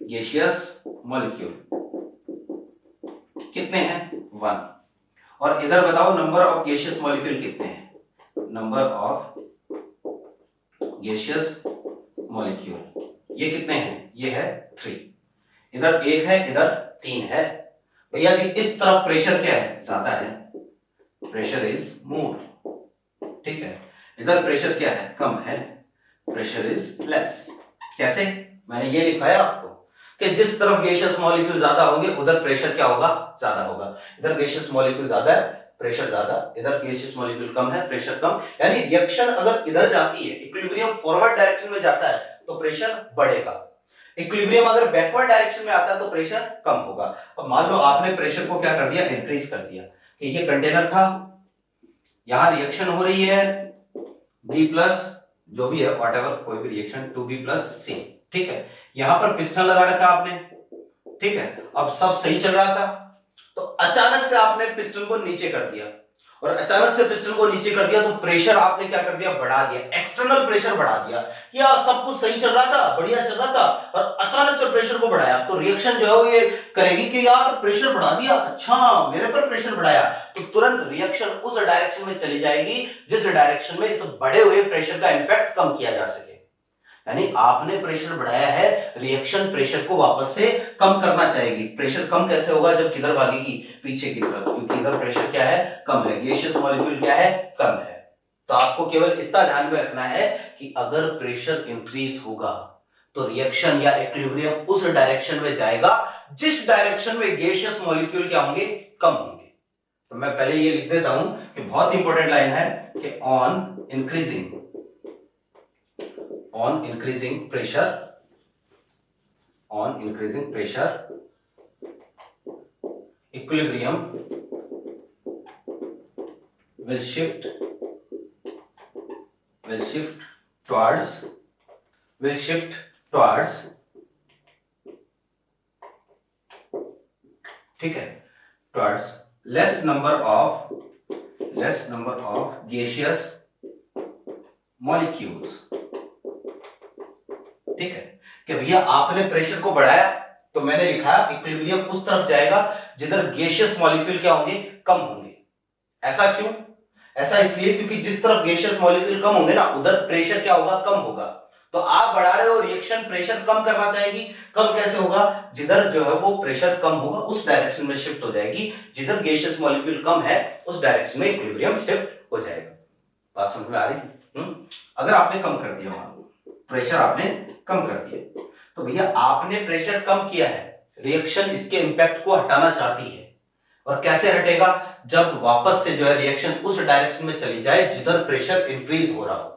गैसियस मॉलिक्यूल कितने हैं, 1। और इधर बताओ नंबर ऑफ गैसियस मॉलिक्यूल कितने हैं, नंबर ऑफ गैसियस मॉलिक्यूल ये कितने हैं, ये है 3। इधर 1 है, इधर 3 है। भैया जी इस तरफ प्रेशर क्या है, ज्यादा है, प्रेशर इज मोर, ठीक है। इधर प्रेशर क्या है, कम है, प्रेशर इज लेस। कैसे, मैंने ये लिखा है आपको कि जिस तरफ गैसियस मॉलिक्यूल ज्यादा होंगे उधर प्रेशर क्या होगा, ज्यादा होगा। इधर गैसियस मॉलिक्यूल ज्यादा है, प्रेशर ज्यादा, इधर गैसियस मॉलिक्यूल कम है, प्रेशर कम। यानी रिएक्शन अगर इधर जाती है, इक्विलिब्रियम फॉरवर्ड डायरेक्शन में जाता है तो प्रेशर बढ़ेगा, इक्विलिब्रियम अगर बैकवर्ड डायरेक्शन में आता है तो प्रेशर कम होगा। अब मान लो आपने प्रेशर को क्या कर दिया, इंक्रीज कर दिया कि ये कंटेनर था, यहां रिएक्शन हो रही है B प्लस जो भी है व्हाटएवर, कोई भी रिएक्शन 2B प्लस C, ठीक है। यहां पर पिस्टन लगा रखा आपने, ठीक है। अब सब सही चल रहा था तो अचानक से आपने पिस्टन को नीचे कर दिया, और अचानक से पिस्टन को नीचे कर दिया तो प्रेशर आपने क्या कर दिया, बढ़ा दिया, एक्सटर्नल प्रेशर बढ़ा दिया। यार सब कुछ सही चल रहा था, बढ़िया चल रहा था, और अचानक से प्रेशर को बढ़ाया तो रिएक्शन जो है वो ये करेगी कि यार प्रेशर बढ़ा दिया, अच्छा मेरे पर प्रेशर बढ़ाया, तो तुरंत रिएक्शन उस डायरेक्शन में चली जाएगी जिस डायरेक्शन में इस बढ़े हुए प्रेशर का इंपैक्ट कम किया जा सके। यानी आपने प्रेशर बढ़ाया है, रिएक्शन प्रेशर को वापस से कम करना चाहेगी। प्रेशर कम कैसे होगा, जब किधर भागेगी, पीछे की तरफ, क्योंकि इधर प्रेशर क्या है, कम है, गैसियस मॉलिक्यूल क्या है, कम है। तो आपको केवल इतना ध्यान में रखना है कि अगर प्रेशर इंक्रीज होगा तो रिएक्शन या इक्विलिब्रियम उस डायरेक्शन में जाएगा जिस डायरेक्शन में गैसियस मॉलिक्यूल क्या होंगे, कम होंगे। तो मैं पहले ये लिख देता हूं कि बहुत इंपॉर्टेंट लाइन है कि on increasing pressure equilibrium will shift towards ठीक है, towards less number of gaseous molecules, ठीक है। कि भैया आपने प्रेशर को बढ़ाया तो मैंने लिखा इक्विलिब्रियम उस तरफ जाएगा जिधर गैसियस मॉलिक्यूल क्या होंगे, कम होंगे। ऐसा क्यों, ऐसा इसलिए क्योंकि जिस तरफ गैसियस मॉलिक्यूल कम होंगे ना उधर प्रेशर क्या होगा, कम होगा। तो आप बढ़ा रहे हो, रिएक्शन प्रेशर कम करना चाहेगी। कम कैसे होगा, जिधर जो है वो प्रेशर कम होगा उस डायरेक्शन में शिफ्ट हो जाएगी, जिधर गैसियस मॉलिक्यूल कम है उस डायरेक्शन में इक्विलिब्रियम शिफ्ट हो जाएगा। बात समझ में आ रही? अगर आपने कम कर दिया, मान लो प्रेशर आपने कम कर दिया, तो भैया आपने प्रेशर कम किया है, रिएक्शन इसके इंपैक्ट को हटाना चाहती है। और कैसे हटेगा, जब वापस से जो है रिएक्शन उस डायरेक्शन में चली जाए जिधर प्रेशर इंक्रीज हो रहा हो।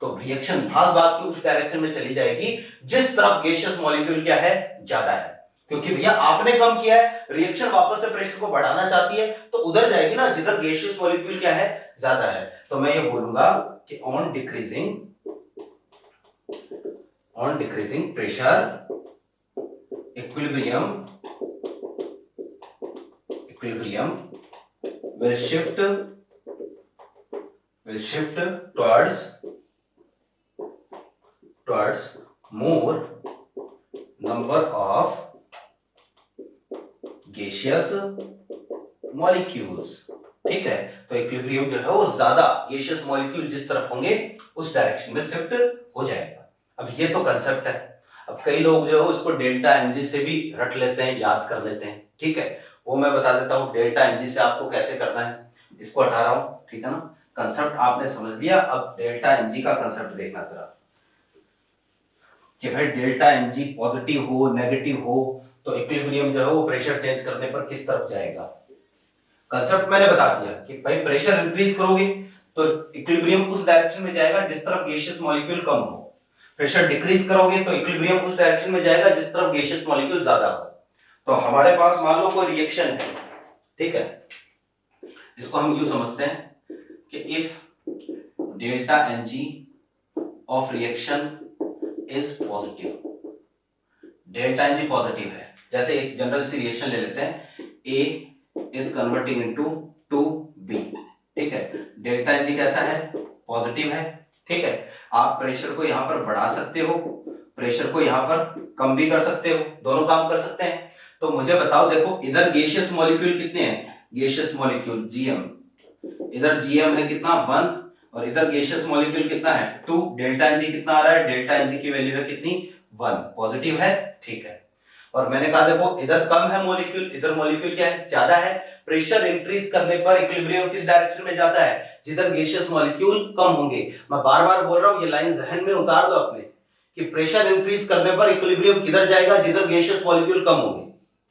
तो रिएक्शन भाग भाग के उस डायरेक्शन में चली जाएगी जिस तरफ गैसियस मॉलिक्यूल क्या है, ज्यादा है। क्योंकि भैया आपने कम किया है, रिएक्शन वापस से प्रेशर को बढ़ाना चाहती है तो उधर जाएगी ना जिधर गैसियस मॉलिक्यूल क्या है, ज्यादा है। तो मैं ये बोलूंगा कि on decreasing pressure equilibrium will shift towards more number of gaseous molecules। ठीक है, तो इक्विलिब्रियम जो है वो ज्यादा गैसियस मॉलिक्यूल जिस तरफ होंगे उस डायरेक्शन में शिफ्ट हो जाएगा। अब ये तो कंसेप्ट है। अब कई लोग जो है उसको डेल्टा एनजी से भी रट लेते हैं, याद कर लेते हैं। ठीक है, वो मैं बता देता हूँ डेल्टा एनजी से आपको कैसे करना है। इसको हटा रहा हूं, ठीक है ना, कंसेप्ट आपने समझ लिया। अब डेल्टा एनजी का कंसेप्ट देखना जरा कि भाई डेल्टा एनजी पॉजिटिव हो नेगेटिव हो तो इक्विलिब्रियम जो है वो प्रेशर चेंज करने पर किस तरफ जाएगा। कंसेप्ट मैंने बता दिया कि भाई प्रेशर इंक्रीज करोगे तो इक्विलिब्रियम उस डायरेक्शन में जाएगा जिस तरफ गैसियस मॉलिक्यूल कम हो। प्रेशर डिक्रीज करोगे तो इक्विलिब्रियम उस डायरेक्शन में जाएगा जिस तरफ गैसियस मॉलिक्यूल ज्यादा हो। तो हमारे पास मान लो कोई रिएक्शन है, ठीक है, इसको हम यूं समझते हैं कि if delta NG of reaction is positive, delta NG positive है, जैसे एक जनरल सी रिएक्शन ले लेते हैं, ए इज कन्वर्टिंग इनटू 2b, ठीक है, डेल्टा एनजी कैसा है, पॉजिटिव है। ठीक है, आप प्रेशर को यहां पर बढ़ा सकते हो, प्रेशर को यहां पर कम भी कर सकते हो, दोनों काम कर सकते हैं। तो मुझे बताओ, देखो इधर गैसियस मॉलिक्यूल कितने हैं, गैसियस मॉलिक्यूल Gm, इधर Gm है कितना 1 और इधर गैसियस मॉलिक्यूल कितना है 2। डेल्टा एनजी कितना आ रहा है, डेल्टा एनजी की वैल्यू है कितनी 1, पॉजिटिव है। ठीक है, और मैंने कहा देखो इधर कम है मॉलिक्यूल, इधर मॉलिक्यूल क्या है, ज्यादा है। प्रेशर इंक्रीज करने पर इक्विलिब्रियम किस डायरेक्शन में जाता है, जिधर गैसियस मॉलिक्यूल कम होंगे। मैं बार बार बोल रहा हूं, ये लाइन जहन में उतार दो अपने कि प्रेशर इंक्रीज करने पर इक्विलिब्रियम किधर जाएगा, जिधर गैसियस मॉलिक्यूल कम होंगे।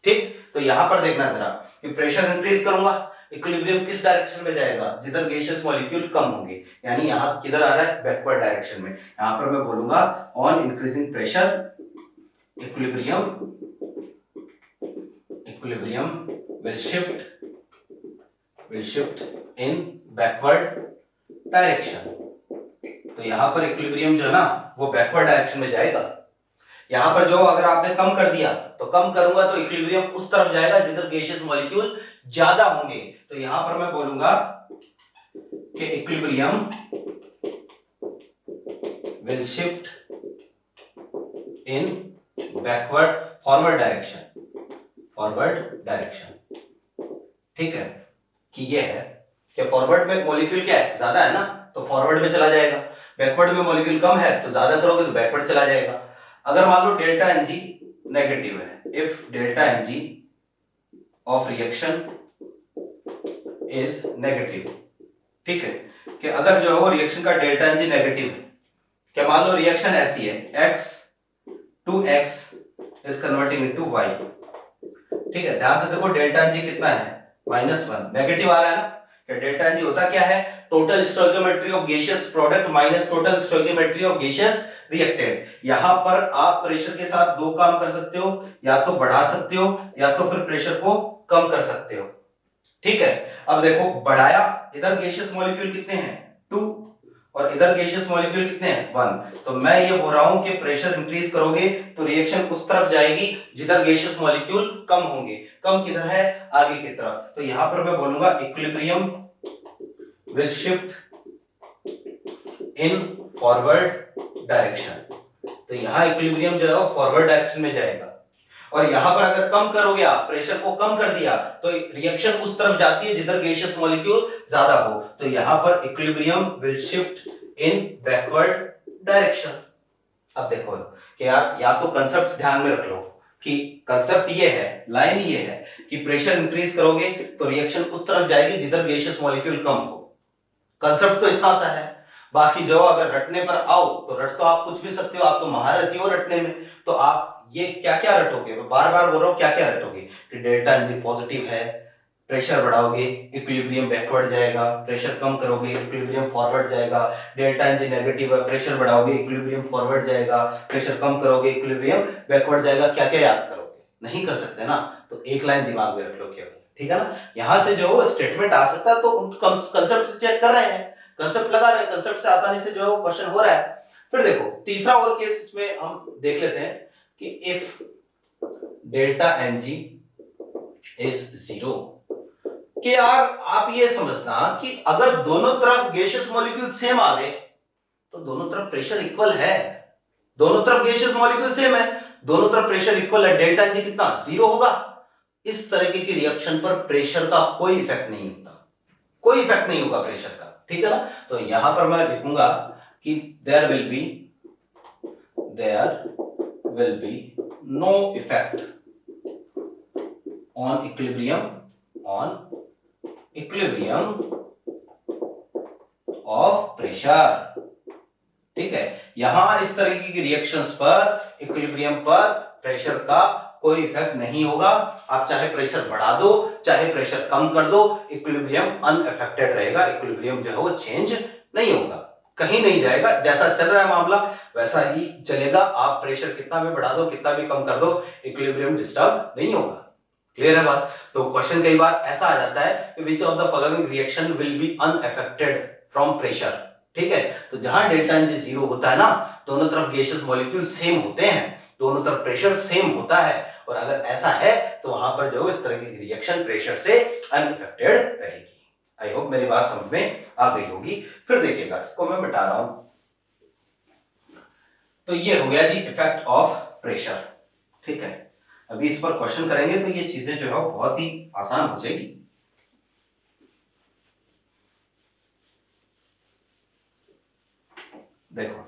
ठीक, तो यहां पर देखना जरा कि प्रेशर इंक्रीज करूंगा, इक्विलिब्रियम किस डायरेक्शन में जाएगा, जिधर गैसियस मॉलिक्यूल कम होंगे, यानी यहां किधर आ रहा है, बैकवर्ड डायरेक्शन में। यहां पर मैं बोलूंगा on increasing pressure equilibrium will shift in backward direction। तो यहां पर इक्विलिब्रियम जो है ना वो बैकवर्ड डायरेक्शन में जाएगा। यहां पर जो अगर आपने कम कर दिया तो कम करूंगा तो इक्विलिब्रियम उस तरफ जाएगा जिधर गैसियस मॉलिक्यूल ज्यादा होंगे। तो यहां पर मैं बोलूंगा कि equilibrium will shift in forward direction. ठीक है, कि ये है कि फॉरवर्ड में मॉलिक्यूल क्या है, ज्यादा है ना, तो फॉरवर्ड में चला जाएगा। बैकवर्ड में मॉलिक्यूल कम है तो ज्यादा करोगे तो बैकवर्ड चला जाएगा। अगर मान लो डेल्टा एनजी नेगेटिव है, if delta NG of reaction is negative, ठीक है, कि अगर जो है वो रिएक्शन का डेल्टा एनजी नेगेटिव है, क्या मान लो रिएक्शन ऐसी है, x 2x is converting into y। ठीक है, ध्यान से देखो डेल्टा एनजी कितना है -1, नेगेटिव आ रहा है ना। कि डेल्टा एनजी होता क्या है, total stoichiometry of gaseous product minus total stoichiometry of gaseous reactant. यहां पर आप प्रेशर के साथ दो काम कर सकते हो, या तो बढ़ा सकते हो या तो फिर प्रेशर को कम कर सकते हो। ठीक है, अब देखो बढ़ाया, इधर गैसियस मॉलिक्यूल कितने हैं 2 और इधर गैसियस मॉलिक्यूल कितने हैं 1। तो मैं ये बोल रहा हूं कि प्रेशर इंक्रीज करोगे तो रिएक्शन उस तरफ जाएगी जिधर गैसियस मॉलिक्यूल कम होंगे। कम किधर है, आगे की तरफ। तो यहां पर मैं बोलूंगा equilibrium will shift in forward direction. तो यहां इक्विलिब्रियम जो है वो फॉरवर्ड डायरेक्शन में जाएगा। और यहां पर अगर कम करोगे आप, प्रेशर को कम कर दिया तो रिएक्शन उस तरफ जाती है जिधर गैसियस मॉलिक्यूल ज्यादा हो। तो यहां पर equilibrium will shift in backward direction. अब देखो कि यार, या तो कंसेप्ट ध्यान में रख लो कि कंसेप्ट ये है, लाइन ये है कि प्रेशर इंक्रीज करोगे तो रिएक्शन उस तरफ जाएगी जिधर गैसियस मॉलिक्यूल कम हो। कंसेप्ट तो इतना सा है। बाकी जो अगर रटने पर आओ तो रट तो आप कुछ भी सकते हो, आप तो महारथी हो रटने में। तो आप ये क्या क्या रटोगे, मैं बार बार बोल रहा हूं क्या क्या रटोगे कि डेल्टा एनजी पॉजिटिव है, प्रेशर बढ़ाओगे इक्विलिब्रियम बैकवर्ड जाएगा, प्रेशर कम करोगे इक्विलिब्रियम फॉरवर्ड जाएगा, डेल्टा एनजी नेगेटिव है, प्रेशर बढ़ाओगे इक्विलिब्रियम फॉरवर्ड जाएगा, प्रेशर कम करोगे इक्विलिब्रियम बैकवर्ड जाएगा। क्या क्या याद करोगे? नहीं कर सकते ना, तो एक लाइन दिमाग में रख लो केवल, ठीक है ना। यहां से जो वो स्टेटमेंट आ सकता है तो कंसेप्ट से चेक कर रहे हैं, कंसेप्ट लगा रहे हैं, कंसेप्ट से आसानी से जो है वो क्वेश्चन हो रहा है। फिर देखो तीसरा और केस इसमें हम देख लेते हैं कि इफ डेल्टा एनजी इज 0, कि यार आप ये समझना कि अगर दोनों तरफ गैसियस मॉलिक्यूल सेम आ गए तो दोनों तरफ प्रेशर इक्वल है, दोनों तरफ गैसियस मॉलिक्यूल सेम है, दोनों तरफ प्रेशर इक्वल है, डेल्टा एनजी कितना 0 होगा। इस तरह की रिएक्शन पर प्रेशर का कोई इफेक्ट नहीं होता, कोई इफेक्ट नहीं होगा प्रेशर का, ठीक है ना। तो यहां पर मैं लिखूंगा कि there will be no effect on equilibrium of pressure, ठीक है। यहां इस तरह की रिएक्शंस पर इक्विलिब्रियम पर प्रेशर का कोई इफेक्ट नहीं होगा। आप चाहे प्रेशर बढ़ा दो चाहे प्रेशर कम कर दो, इक्विलिब्रियम अनअफेक्टेड रहेगा, इक्विलिब्रियम जो है वो चेंज नहीं होगा, कहीं नहीं जाएगा। जैसा चल रहा है मामला वैसा ही चलेगा। आप प्रेशर कितना भी बढ़ा दो कितना भी कम कर दो, इक्विलिब्रियम डिस्टर्ब नहीं होगा। क्लियर है बात। तो क्वेश्चन कई बार ऐसा आ जाता है, which of the following reaction will be unaffected from pressure, ठीक है। तो जहां डेल्टा एनजी 0 होता है ना, दोनों तरफ गैसियस मॉलिक्यूल सेम होते हैं, दोनों तरफ प्रेशर सेम होता है, और अगर ऐसा है तो वहां पर जो इस तरह की रिएक्शन प्रेशर से अनअफेक्टेड रहेगी। आई होप मेरी बात समझ में आ गई होगी। फिर देखिएगा, इसको मैं मिटा रहा हूं। तो ये हो गया जी इफेक्ट ऑफ प्रेशर, ठीक है। अभी इस पर क्वेश्चन करेंगे तो ये चीजें जो है बहुत ही आसान हो जाएगी। देखो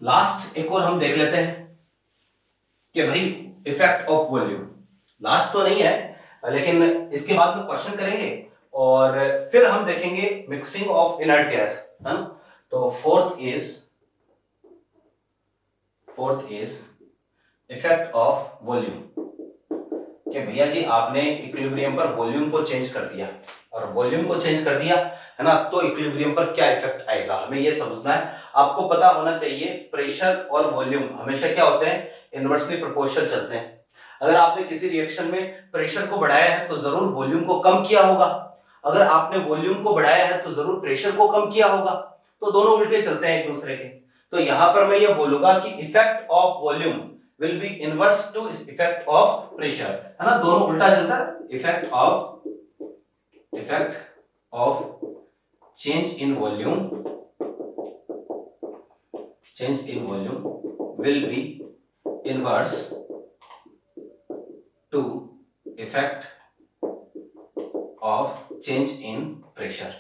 लास्ट एक और हम देख लेते हैं कि भाई इफेक्ट ऑफ वॉल्यूम, लास्ट तो नहीं है लेकिन इसके बाद में क्वेश्चन करेंगे और फिर हम देखेंगे मिक्सिंग ऑफ इनर्ट गैस, है ना। तो fourth is effect of volume, कि भैया जी आपने इक्विलिब्रियम पर वॉल्यूम को चेंज कर दिया, और वॉल्यूम को चेंज कर दिया है ना, तो इक्विलिब्रियम पर क्या इफेक्ट आएगा हमें ये समझना है। आपको पता होना चाहिए प्रेशर और वॉल्यूम हमेशा क्या होते हैं, इनवर्सली प्रोपोर्शनल चलते हैं। अगर आपने किसी रिएक्शन में प्रेशर को बढ़ाया है तो जरूर वॉल्यूम को कम किया होगा, अगर आपने वॉल्यूम को बढ़ाया है तो जरूर प्रेशर को कम किया होगा, तो दोनों उल्टे चलते हैं एक दूसरे के। तो यहां पर मैं ये बोलूंगा कि effect of volume will be inverse to effect of pressure, है ना, दोनों उल्टा चलता है। Effect of change in volume will be inverse to effect of change in pressure,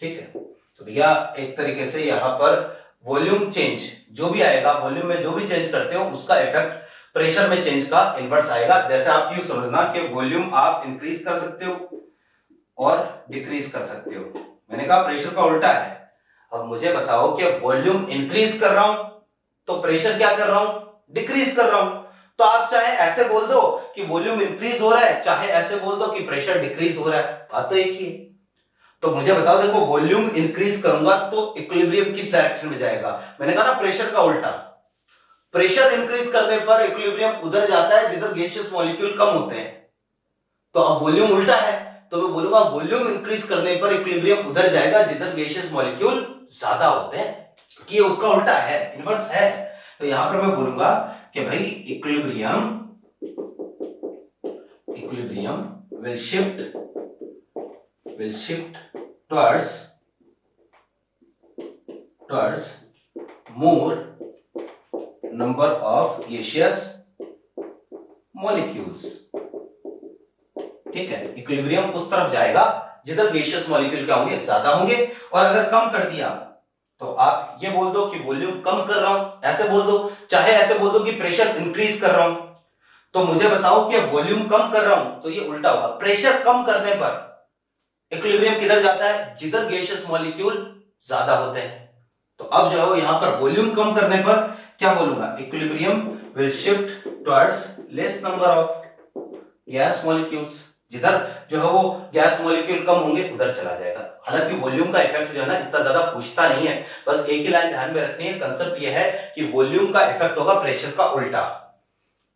ठीक है। तो भैया एक तरीके से यहां पर वॉल्यूम चेंज जो भी आएगा, वॉल्यूम में जो भी चेंज करते हो उसका इफेक्ट प्रेशर में चेंज का इनवर्स आएगा। जैसे आप यूं समझना कि वॉल्यूम आप इंक्रीज कर सकते हो और डिक्रीज कर सकते हो, मैंने कहा प्रेशर का उल्टा है। अब मुझे बताओ कि वॉल्यूम इंक्रीज कर रहा हूं तो प्रेशर क्या कर रहा हूं, डिक्रीज कर रहा हूं। तो आप चाहे ऐसे बोल दो कि वॉल्यूम इंक्रीज हो रहा है, चाहे ऐसे बोल दो कि प्रेशर डिक्रीज हो रहा है, बात तो एक ही है। तो मुझे बताओ, देखो वॉल्यूम इंक्रीज करूंगा तो इक्विलिब्रियम किस डायरेक्शन में जाएगा, मैंने कहा ना प्रेशर का उल्टा। प्रेशर इंक्रीज करने पर इक्विलिब्रियम उधर जाता है जिधर गैसियस मॉलिक्यूल कम होते हैं। तो अब वॉल्यूम उल्टा है तो मैं बोलूंगा वॉल्यूम इंक्रीज करने पर इक्विलिब्रियम उधर जाएगा जिधर गैसियस मॉलिक्यूल ज्यादा होते हैं, क्योंकि ये उसका उल्टा है, इनवर्स है। तो यहां पर मैं बोलूंगा कि भाई equilibrium will shift towards more number of gaseous molecules, ठीक है। इक्विलिब्रियम उस तरफ जाएगा जिधर गैसियस मॉलिक्यूल क्या होंगे, ज्यादा होंगे। और अगर कम कर दिया तो आप ये बोल दो कि वॉल्यूम कम कर रहा हूं, ऐसे बोल दो, चाहे ऐसे बोल दो कि प्रेशर इंक्रीज कर रहा हूं। तो मुझे बताओ कि वॉल्यूम कम कर रहा हूं तो ये उल्टा होगा, प्रेशर कम करने पर इक्विलिब्रियम किधर जाता है, जिधर गैसियस मॉलिक्यूल ज्यादा होते हैं। तो अब जो है वो यहाँ पर वॉल्यूम कम करने पर क्या बोलूंगा, equilibrium will shift towards less number of gas molecules. जिधर जो है वो गैस मॉलिक्यूल कम होंगे उधर चला जाएगा। हालांकि वॉल्यूम का इफेक्ट जो है ना इतना ज्यादा पूछता नहीं है, बस एक ही लाइन ध्यान में रखनी है। कंसेप्ट ये है कि वॉल्यूम का इफेक्ट होगा प्रेशर का उल्टा,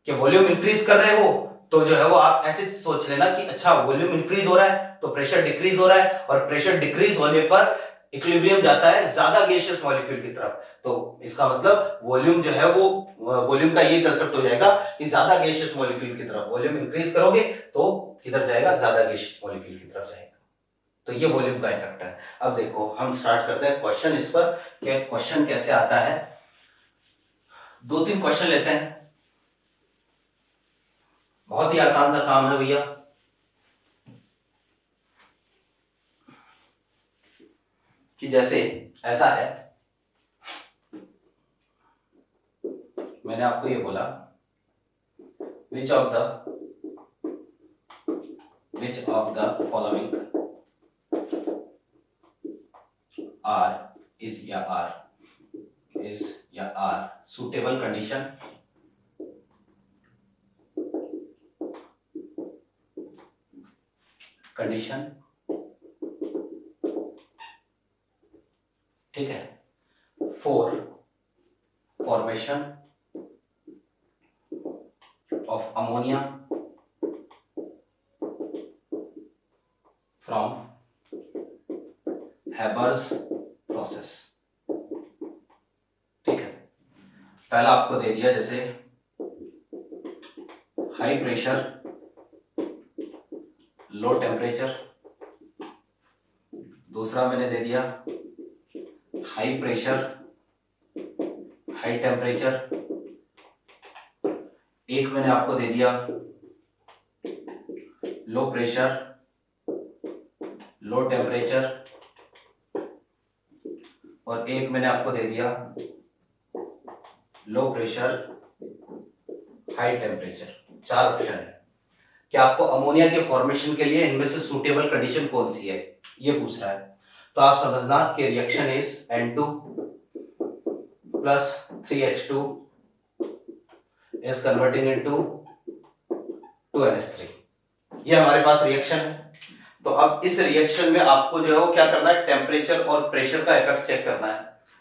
कि वॉल्यूम इंक्रीज कर रहे हो तो जो है वो आप ऐसे सोच लेना कि अच्छा वॉल्यूम इंक्रीज हो रहा है तो प्रेशर डिक्रीज हो रहा है, और प्रेशर डिक्रीज होने पर इक्विलिब्रियम जाता है ज्यादा गैसियस मॉलिक्यूल की तरफ। तो इसका मतलब वॉल्यूम जो है वो, वॉल्यूम का ये कंसेप्ट हो जाएगा कि ज्यादा गैसियस मॉलिक्यूल की तरफ वॉल्यूम इंक्रीज करोगे तो किधर जाएगा, ज्यादा गैसियस मॉलिक्यूल की तरफ जाएगा। तो ये वॉल्यूम का इफेक्ट है। अब देखो हम स्टार्ट करते हैं क्वेश्चन इस पर, कि क्वेश्चन कैसे आता है। 2-3 क्वेश्चन लेते हैं, बहुत ही आसान सा काम है भैया। कि जैसे ऐसा है, मैंने आपको ये बोला which of the following is suitable condition ठीक है, for formation of ammonia from Haber's process। ठीक है, पहला आपको दे दिया जैसे हाई प्रेशर लो टेम्परेचर, दूसरा मैंने दे दिया हाई प्रेशर हाई टेम्परेचर, एक मैंने आपको दे दिया लो प्रेशर लो टेम्परेचर, और एक मैंने आपको दे दिया low pressure high temperature. 4 option है कि आपको अमोनिया के फॉर्मेशन के लिए इनमें से सूटेबल कंडीशन कौन सी है ये पूछ रहा है। तो आप समझना कि reaction is N2 plus 3H2 is converting into 2NH3। ये हमारे पास रिएक्शन है। तो अब इस रिएक्शन में आपको जो है वो क्या करना है, टेम्परेचर और प्रेशर का इफेक्ट चेक करना है।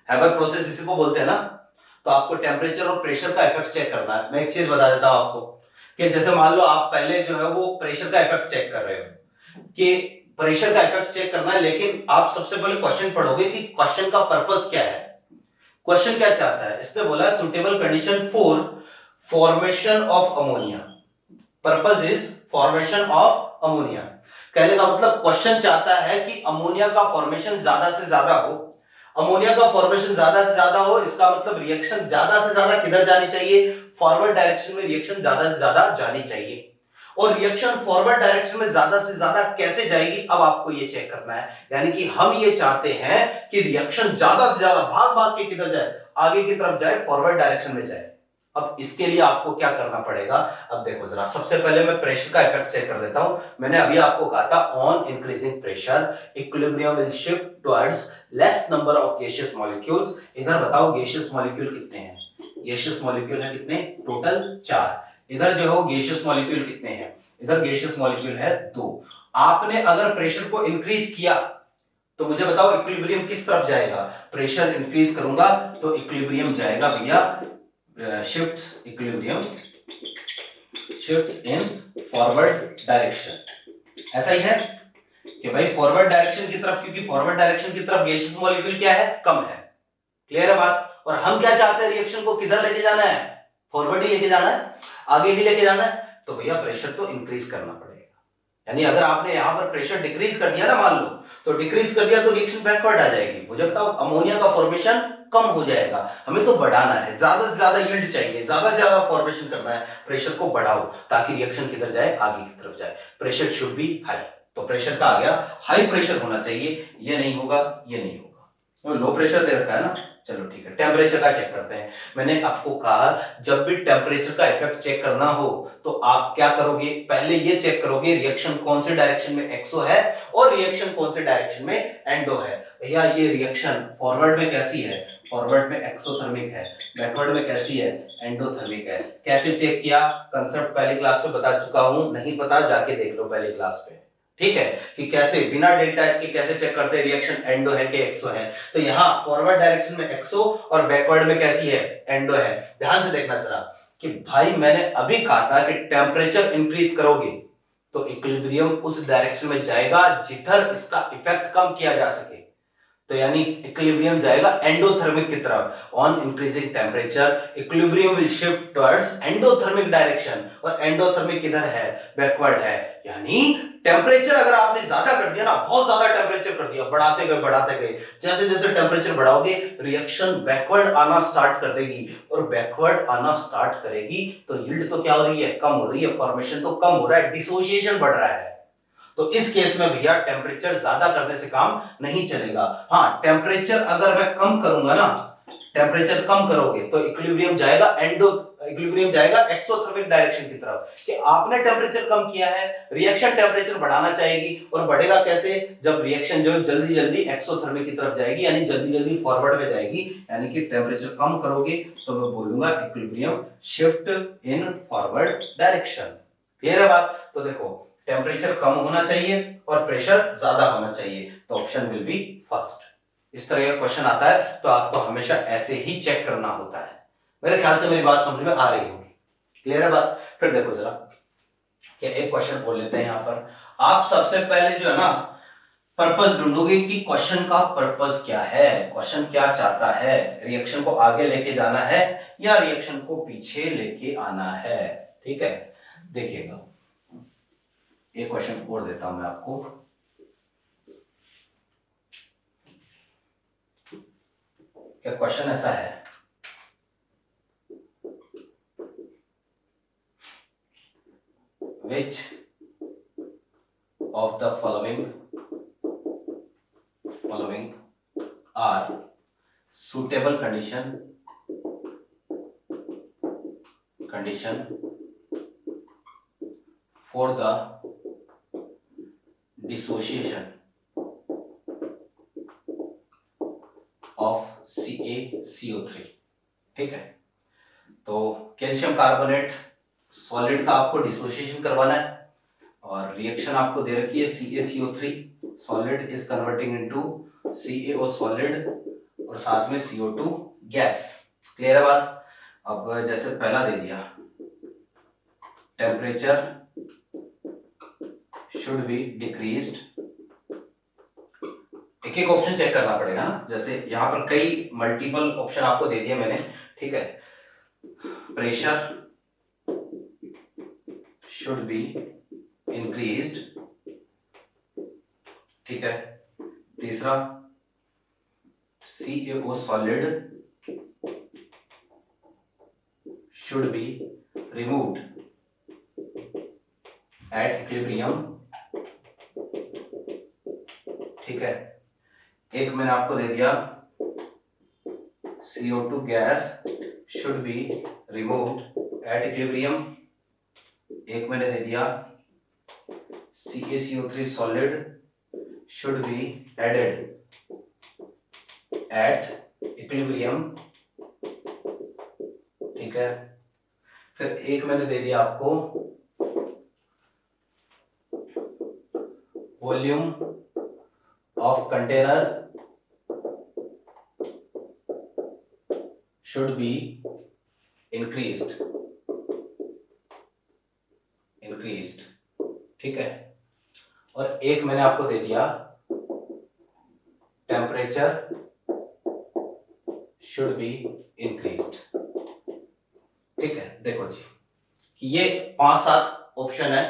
हैबर प्रोसेस इसी को बोलते हैं ना। तो आपको टेम्परेचर और प्रेशर का इफेक्ट चेक करना है। मैं एक चीज बता देता हूं आपको कि जैसे मान लो आप पहले जो है वो प्रेशर का इफेक्ट चेक कर रहे हो, कि प्रेशर का इफेक्ट चेक करना है, लेकिन आप सबसे पहले क्वेश्चन पढ़ोगे कि क्वेश्चन का पर्पस क्या है, क्वेश्चन क्या चाहता है। इसने बोला है suitable condition for formation of ammonia. Purpose is formation of ammonia. कहने का मतलब क्वेश्चन चाहता है कि अमोनिया का फॉर्मेशन ज्यादा से ज्यादा हो। अमोनिया का फॉर्मेशन ज्यादा से ज्यादा हो, इसका मतलब रिएक्शन ज्यादा से ज्यादा किधर जानी चाहिए, फॉरवर्ड डायरेक्शन में रिएक्शन ज्यादा से ज्यादा जानी चाहिए। और रिएक्शन फॉरवर्ड डायरेक्शन में ज्यादा से ज्यादा कैसे जाएगी, अब आपको ये चेक करना है। यानी कि हम ये चाहते हैं कि रिएक्शन ज्यादा से ज्यादा भाग भाग के किधर जाए, आगे की तरफ जाए, फॉरवर्ड डायरेक्शन में जाए। अब इसके लिए आपको क्या करना पड़ेगा, अब देखो जरा, सबसे पहले मैं प्रेशर का इफेक्ट चेक कर देता हूं। मैंने अभी आपको कहा था on increasing pressure equilibrium will shift towards less number of gaseous molecules. इधर बताओ गैसियस मॉलिक्यूल कितने हैं, गैसियस मॉलिक्यूल है कितने, टोटल 4। इधर जो है गैसियस मॉलिक्यूल कितने हैं, इधर गैसियस मॉलिक्यूल है 2। आपने अगर प्रेशर को इंक्रीज किया तो मुझे बताओ इक्विलिब्रियम किस तरफ जाएगा, प्रेशर इंक्रीज करूंगा तो इक्विलिब्रियम जाएगा भैया shifts equilibrium shifts in forward direction। ऐसा ही है कि भाई फॉरवर्ड डायरेक्शन की तरफ, क्योंकि फॉरवर्ड डायरेक्शन की तरफ गैसियस मॉलिक्यूल क्या है, कम है। क्लियर है बात। और हम क्या चाहते हैं, रिएक्शन को किधर लेके जाना है, फॉरवर्ड ही लेके जाना है, आगे ही लेके जाना है। तो भैया प्रेशर तो इंक्रीज करना पड़ेगा। यानी अगर आपने यहां पर प्रेशर डिक्रीज कर दिया ना, मान लो तो डिक्रीज कर दिया तो रिएक्शन बैकवर्ड आ जाएगी। मुझे बताओ अमोनिया का फॉर्मेशन कम हो जाएगा, हमें तो बढ़ाना है, ज्यादा से ज्यादा यील्ड चाहिए, ज्यादा से ज्यादा फॉर्मेशन करना है। प्रेशर को बढ़ाओ ताकि रिएक्शन किधर जाए, आगे की तरफ जाए। Pressure should be high. तो प्रेशर का आ गया हाई प्रेशर होना चाहिए, ये नहीं होगा, ये नहीं होगा। लो प्रेशर दे रखा है ना, चलो ठीक है, टेम्परेचर का चेक करते हैं। मैंने आपको कहा जब भी टेम्परेचर का इफेक्ट चेक करना हो तो आप क्या करोगे, पहले ये चेक करोगे रिएक्शन कौन से डायरेक्शन में एक्सो है और रिएक्शन कौन से डायरेक्शन में एंडो है। भैया ये रिएक्शन फॉरवर्ड में कैसी है, फॉरवर्ड में एक्सोथर्मिक है, बैकवर्ड में कैसी है, एंडोथर्मिक है। कैसे चेक किया, कंसेप्ट पहली क्लास में बता चुका हूं, नहीं पता जाके देख लो पहली क्लास में, ठीक है, कि कैसे बिना डेल्टा एच के कैसे चेक करते हैं रिएक्शन एंडो है कि एक्सो है। तो यहाँ फॉरवर्ड डायरेक्शन में एक्सो और बैकवर्ड में कैसी है, एंडो है। ध्यान से देखना जरा कि भाई मैंने अभी कहा था कि टेम्परेचर इंक्रीज करोगे तो इक्विलिब्रियम उस डायरेक्शन में जाएगा जिधर इसका इफेक्ट कम किया जा सके। तो यानी इक्विलिब्रियम जाएगा एंडोथर्मिक की तरफ। On increasing temperature equilibrium will shift towards endothermic direction, और एंडोथर्मिक किधर है, बैकवर्ड है। यानी टेम्परेचर अगर आपने ज्यादा कर दिया ना, बहुत ज्यादा टेम्परेचर कर दिया, बढ़ाते गए, जैसे जैसे टेम्परेचर बढ़ाओगे रिएक्शन बैकवर्ड आना स्टार्ट कर देगी, और बैकवर्ड आना स्टार्ट करेगी तो यील्ड तो क्या हो रही है, कम हो रही है, फॉर्मेशन तो कम हो रहा है, डिसोसिएशन बढ़ रहा है। तो इस केस में भैया टेम्परेचर ज्यादा करने से काम नहीं चलेगा। हाँ, टेम्परेचर अगर मैं कम करूंगा ना, टेम्परेचर कम करोगे तो इक्विलिब्रियम जाएगा इक्विलिब्रियम जाएगा एक्सोथर्मिक डायरेक्शन की तरफ, कि आपने टेम्परेचर कम किया है, रिएक्शन टेम्परेचर बढ़ाना चाहेगी, और बढ़ेगा कैसे, जब रिएक्शन जो है जल्दी जल्दी एक्सोथर्मिक की तरफ जाएगी, यानी जल्दी जल्दी फॉरवर्ड में जाएगी। यानी कि टेम्परेचर कम करोगे तो मैं बोलूंगा equilibrium shift in forward direction. Clear है बात। तो देखो टेम्परेचर कम होना चाहिए और प्रेशर ज्यादा होना चाहिए, तो ऑप्शन विल बी फर्स्ट। इस तरह का क्वेश्चन आता है तो आपको हमेशा ऐसे ही चेक करना होता है। मेरे ख्याल से मेरी बात समझ में आ रही होगी। क्लियर है बात। फिर देखो जरा, क्या एक क्वेश्चन बोल लेते हैं यहाँ पर। आप सबसे पहले जो है ना पर्पस ढूंढोगे कि क्वेश्चन का पर्पस क्या है, क्वेश्चन क्या चाहता है, रिएक्शन को आगे लेके जाना है या रिएक्शन को पीछे लेके आना है। ठीक है, देखिएगा एक क्वेश्चन और देता हूं मैं आपको। क्या क्वेश्चन ऐसा है, which of the following are suitable condition for the dissociation of CaCO3। ठीक है, तो कैल्शियम कार्बोनेट सॉलिड का आपको डिसोसिएशन करवाना है, और रिएक्शन आपको दे रखी है CaCO3 solid is converting into CaO solid और साथ में CO2 गैस। क्लियर है बात। अब जैसे पहला दे दिया टेम्परेचर शुड बी डिक्रीज्ड, एक एक ऑप्शन चेक करना पड़ेगा ना, जैसे यहां पर कई मल्टीपल ऑप्शन आपको दे दिए मैंने। ठीक है, प्रेशर शुड बी इंक्रीज्ड, ठीक है। तीसरा CaO solid should be removed at equilibrium, ठीक है। एक मैंने आपको दे दिया CO2 gas should be removed at equilibrium, एक मैंने दे दिया CaCO3 solid should be added at equilibrium, ठीक है। फिर एक मैंने दे दिया आपको volume of container should be increased, ठीक है। और एक मैंने आपको दे दिया टेम्परेचर शुड बी इंक्रीज्ड, ठीक है। देखो जी कि ये 5-7 ऑप्शन है,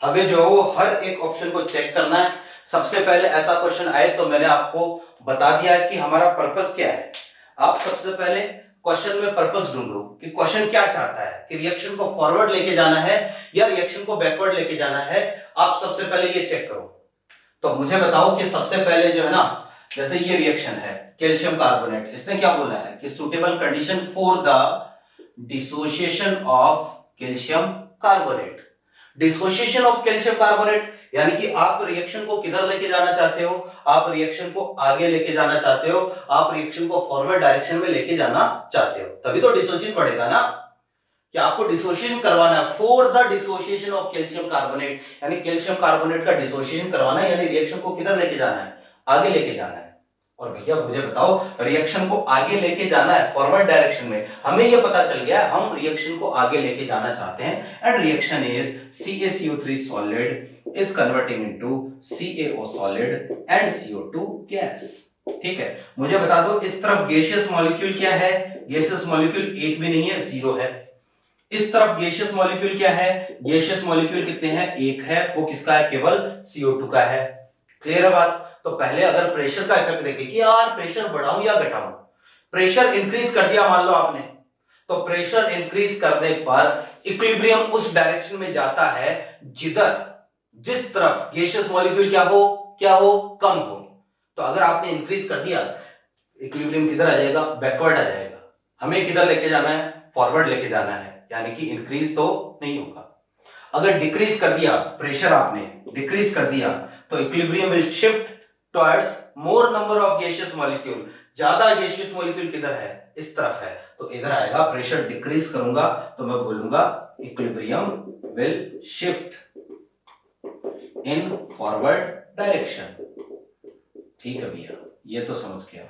हमें जो है वो हर एक ऑप्शन को चेक करना है। सबसे पहले ऐसा क्वेश्चन आए तो मैंने आपको बता दिया है कि हमारा पर्पस क्या है। आप सबसे पहले क्वेश्चन में पर्पस ढूंढो कि क्वेश्चन क्या चाहता है, कि रिएक्शन को फॉरवर्ड लेके जाना है या रिएक्शन को बैकवर्ड लेके जाना है। आप सबसे पहले ये चेक करो। तो मुझे बताओ कि सबसे पहले जो है ना जैसे ये रिएक्शन है कैल्शियम कार्बोनेट, इसने क्या बोला है कि suitable condition for the dissociation of calcium carbonate. Dissociation of calcium carbonate यानी कि आप रिएक्शन को किधर लेके जाना चाहते हो, आप रिएक्शन को आगे लेके जाना चाहते हो, आप रिएक्शन को फॉरवर्ड डायरेक्शन में लेके जाना चाहते हो, तभी तो डिसोसिएशन पड़ेगा ना, कि आपको डिसोसिएशन करवाना है for the dissociation of calcium carbonate, यानी कैल्शियम कार्बोनेट का डिसोसिएशन करवाना है, यानी रिएक्शन को किधर लेके जाना है, आगे लेके जाना है। और भैया मुझे बताओ रिएक्शन को आगे लेके जाना है फॉरवर्ड डायरेक्शन में, हमें ये पता चल गया हम रिएक्शन को आगे लेके जाना चाहते हैं and reaction is CaCO3 solid is converting into CaO solid and CO2 gas. ठीक है, मुझे बता दो इस तरफ गैसियस मॉलिक्यूल क्या है, गैसियस मॉलिक्यूल एक भी नहीं है, जीरो है। इस तरफ गैसियस मॉलिक्यूल क्या है, गैसियस मॉलिक्यूल कितने हैं, एक है, वो किसका है, केवल CO2 का है। क्लियर है बात। तो पहले अगर प्रेशर का इफेक्ट देखें कि यार प्रेशर बढ़ाऊं या घटाऊं, प्रेशर इंक्रीज कर दिया मान लो आपने, तो प्रेशर इंक्रीज करने पर इक्विलिब्रियम उस डायरेक्शन में जाता है जिस तरफ गैसियस मॉलिक्यूल क्या हो कम हो। तो अगर आपने इंक्रीज कर दिया इक्विलिब्रियम किधर आ जाएगा, बैकवर्ड आ जाएगा। हमें किधर लेके जाना है, फॉरवर्ड लेके जाना है, यानी कि इंक्रीज तो नहीं होगा। अगर डिक्रीज कर दिया प्रेशर, आपने डिक्रीज कर दिया तो equilibrium will shift towards more number of gaseous molecule. ज्यादा गैसियस मॉलिक्यूल किधर है, इस तरफ है, तो इधर आएगा। प्रेशर डिक्रीज करूंगा तो मैं बोलूंगा equilibrium will shift in forward direction. ठीक है भैया, ये तो समझ गया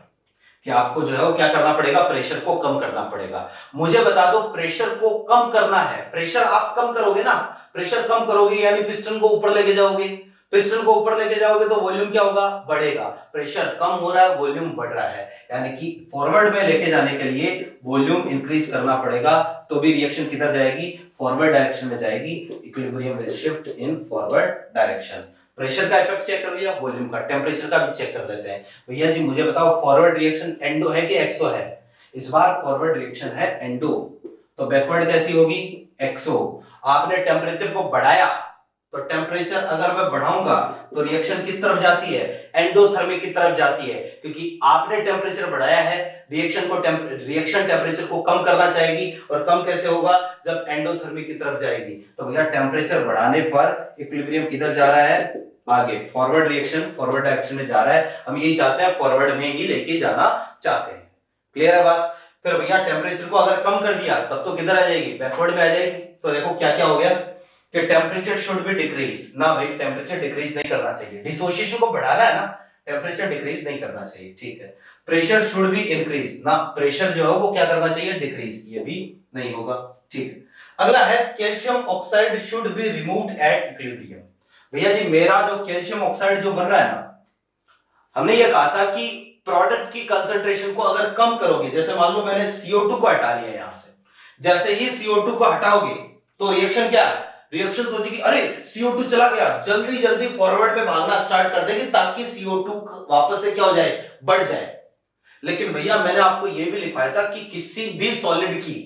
कि आपको जो है वो क्या करना पड़ेगा, प्रेशर को कम करना पड़ेगा। मुझे बता दो प्रेशर को कम करना है, प्रेशर आप कम करोगे ना, प्रेशर कम करोगे यानी पिस्टन को ऊपर लेके जाओगे, पिस्टन को ऊपर लेके जाओगे तो वॉल्यूम क्या होगा, बढ़ेगा। प्रेशर कम हो रहा है, वॉल्यूम बढ़ रहा है, यानी कि फॉरवर्ड में लेके जाने के लिए वॉल्यूम इंक्रीज करना पड़ेगा, तो भी रिएक्शन किधर जाएगी, फॉरवर्ड डायरेक्शन में जाएगी। Equilibrium will shift in forward direction. Pressure का इफेक्ट चेक कर लिया, वॉल्यूम का, टेम्परेचर का भी चेक कर लेते हैं। भैया जी मुझे बताओ फॉरवर्ड रिएक्शन एंडो है कि एक्सो है, इस बार फॉरवर्ड रिएक्शन है एंडो, तो बैकवर्ड कैसी होगी, एक्सो। आपने टेम्परेचर को बढ़ाया, तो टेम्परेचर अगर मैं बढ़ाऊंगा तो रिएक्शन किस तरफ जाती है, एंडोथर्मिक की तरफ जाती है, क्योंकि आपने टेम्परेचर बढ़ाया है, रिएक्शन टेम्परेचर को कम करना चाहेगी, और कम कैसे होगा, जब एंडोथर्मिक की तरफ जाएगी। तो भैया टेम्परेचर बढ़ाने पर इक्विलिब्रियम किधर जा रहा है, आगे, फॉरवर्ड रिएक्शन फॉरवर्ड डायरेक्शन में जा रहा है। हम यही चाहते हैं, फॉरवर्ड में ही लेके जाना चाहते हैं। क्लियर है बात। फिर भैया टेम्परेचर को अगर कम कर दिया तब तो किधर आ जाएगी, बैकवर्ड में आ जाएगी। तो देखो क्या क्या हो गया कि टेम्परेचर शुड बी डिक्रीज ना, भाई टेम्परेचर डिक्रीज नहीं करना चाहिए, डिसोसिएशन को बढ़ाना है ना, टेम्परेचर डिक्रीज नहीं करना चाहिए। ठीक है, प्रेशर शुड बी इंक्रीज ना, प्रेशर जो है वो क्या करना चाहिए, डिक्रीज, ये भी नहीं होगा। ठीक है, अगला है calcium oxide should be removed at equilibrium. भैया जी मेरा जो कैल्शियम ऑक्साइड जो बन रहा है ना, हमने ये कहा था कि प्रोडक्ट की कंसंट्रेशन को अगर कम करोगे, जैसे मान लो मैंने CO2 को हटा लिया यहां से, जैसे ही CO2 को हटाओगे तो रिएक्शन क्या है, रिएक्शन सोचेगी अरे CO2 चला गया, जल्दी जल्दी फॉरवर्ड में भागना स्टार्ट कर देगी ताकि CO2 वापस से क्या हो जाए, बढ़ जाए। लेकिन भैया मैंने आपको यह भी लिखवाया था कि किसी भी सॉलिड की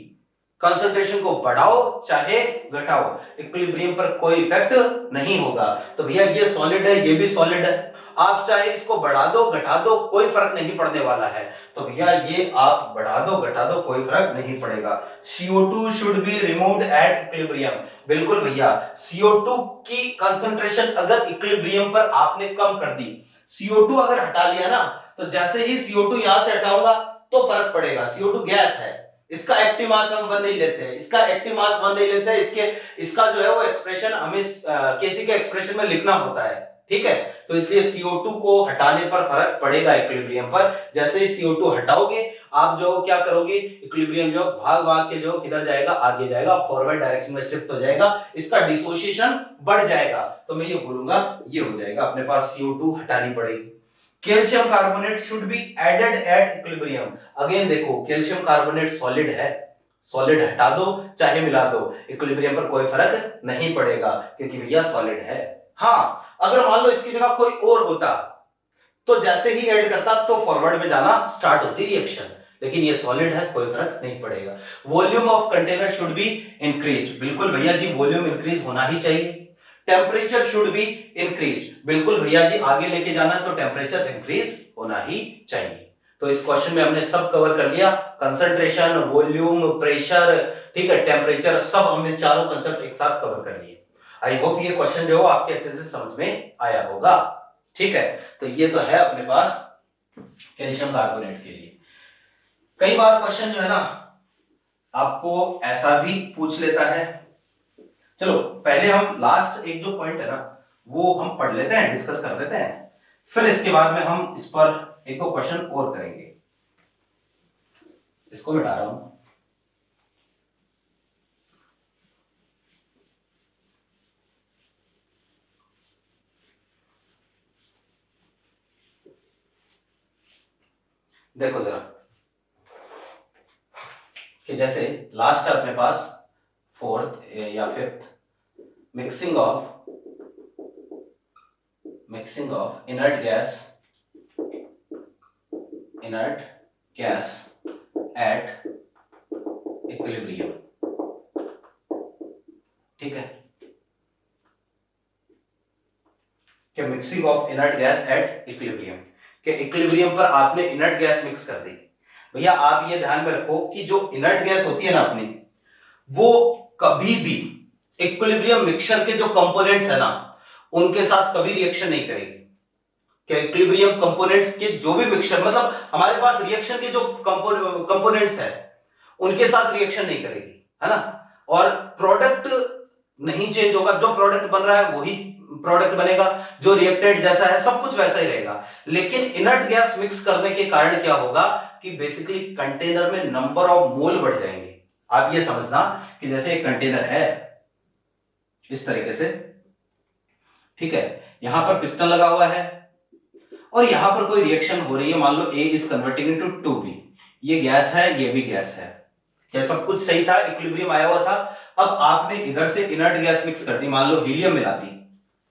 कंसंट्रेशन को बढ़ाओ चाहे घटाओ, इक्विलिब्रियम पर कोई इफेक्ट नहीं होगा। तो भैया ये सॉलिड है, ये भी सॉलिड है, आप चाहे इसको बढ़ा दो घटा दो कोई फर्क नहीं पड़ने वाला है। तो भैया ये आप बढ़ा दो घटा दो कोई फर्क नहीं पड़ेगा। CO2 should be removed at equilibrium. बिल्कुल भैया, CO2 की कंसंट्रेशन अगर इक्विलिब्रियम पर आपने कम कर दी, CO2 अगर हटा लिया ना, तो जैसे ही CO2 यहां से हटाऊंगा तो फर्क पड़ेगा। CO2 गैस है, इसका एक्टिव मास हम 1 नहीं लेते हैं, इसका एक्टिव मास 1 नहीं लेते हैं, इसका जो है वो एक्सप्रेशन हमें केसी के एक्सप्रेशन में लिखना होता है। ठीक है, तो इसलिए CO2 को हटाने पर फर्क पड़ेगा इक्विलिब्रियम पर। जैसे ही CO2 हटाओगे आप जो क्या करोगे, इक्विलिब्रियम जो भाग भाग के जो किधर जाएगा, आगे जाएगा, फॉरवर्ड डायरेक्शन में शिफ्ट हो जाएगा, इसका डिसोसिएशन बढ़ जाएगा। तो मैं ये बोलूंगा ये हो जाएगा, अपने पास CO2 हटानी पड़ेगी। Calcium carbonate should be added at equilibrium. Again देखो कैल्शियम कार्बोनेट सॉलिड है, सॉलिड हटा दो चाहे मिला दो, इक्विलिब्रियम पर कोई फर्क नहीं पड़ेगा क्योंकि भैया सॉलिड है। हाँ, अगर मान लो इसकी जगह कोई और होता तो जैसे ही ऐड करता तो फॉरवर्ड में जाना स्टार्ट होती रिएक्शन, लेकिन ये सॉलिड है कोई फर्क नहीं पड़ेगा। Volume of container should be increased. बिल्कुल भैया जी वॉल्यूम इंक्रीज होना ही चाहिए। Temperature should be increase. बिल्कुल भैया जी, आगे लेके जाना है तो टेम्परेचर इंक्रीज होना ही चाहिए। तो इस क्वेश्चन में हमने सब कवर कर लिया, कंसंट्रेशन, वॉल्यूम, प्रेशर, ठीक है, टेम्परेचर, सब हमने चारों कंसेप्ट एक साथ कवर कर लिए। आई होप ये क्वेश्चन जो आपके अच्छे से समझ में आया होगा। ठीक है, तो ये तो है अपने पास कैल्शियम कार्बोनेट के लिए। कई बार क्वेश्चन जो है ना आपको ऐसा भी पूछ लेता है। चलो पहले हम लास्ट एक जो पॉइंट है ना वो हम पढ़ लेते हैं, डिस्कस कर लेते हैं, फिर इसके बाद में हम इस पर एक दो क्वेश्चन और करेंगे। इसको मिटा रहा हूं। देखो जरा कि जैसे लास्ट है अपने पास फोर्थ या fifth, mixing of inert gas at equilibrium. ठीक है, कि mixing of inert gas at equilibrium, कि इक्विलिब्रियम पर आपने इनर्ट गैस मिक्स कर दी। भैया आप ये ध्यान में रखो कि जो इनर्ट गैस होती है ना अपनी, वो कभी भी इक्विलिब्रियम मिक्सचर के जो कंपोनेंट्स है ना उनके साथ कभी रिएक्शन नहीं करेगी। कि इक्विलिब्रियम कंपोनेंट के जो भी मिक्सचर, मतलब हमारे पास रिएक्शन के जो कंपोनेंट्स है उनके साथ रिएक्शन नहीं करेगी, है ना। और प्रोडक्ट नहीं चेंज होगा, जो प्रोडक्ट बन रहा है वही प्रोडक्ट बनेगा, जो रिएक्टेंट जैसा है सब कुछ वैसा ही रहेगा। लेकिन इनर्ट गैस मिक्स करने के कारण क्या होगा कि बेसिकली कंटेनर में नंबर ऑफ मोल बढ़ जाएंगे। आप ये समझना कि जैसे एक कंटेनर है इस तरीके से, ठीक है, यहां पर पिस्टन लगा हुआ है और यहां पर कोई रिएक्शन हो रही है, मान लो A is converting into 2B, ये गैस है ये भी गैस है, क्या सब कुछ सही था, इक्विलिब्रियम आया हुआ था। अब आपने इधर से इनर्ट गैस मिक्स कर दी, मान लो हीलियम मिला दी,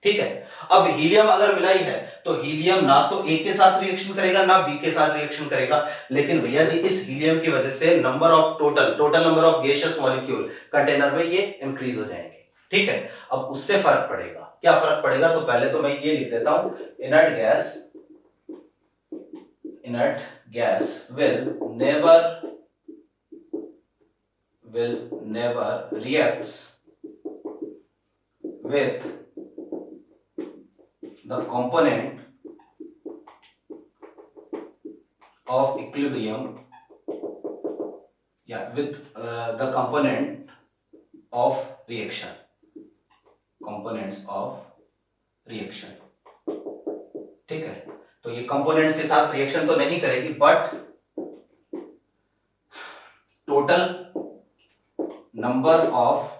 ठीक है। अब हीलियम अगर मिलाई है तो हीलियम ना तो A के साथ रिएक्शन करेगा ना B के साथ रिएक्शन करेगा, लेकिन भैया जी इस हीलियम की वजह से number of total number of gaseous molecule container में ये इंक्रीज हो जाएंगे। ठीक है, अब उससे फर्क पड़ेगा, क्या फर्क पड़ेगा, तो पहले तो मैं ये लिख देता हूं, inert gas will never reacts with the component of equilibrium, with the component of reaction, components of reaction। ठीक है, तो ये कंपोनेंट्स के साथ रिएक्शन तो नहीं करेगी, but total number of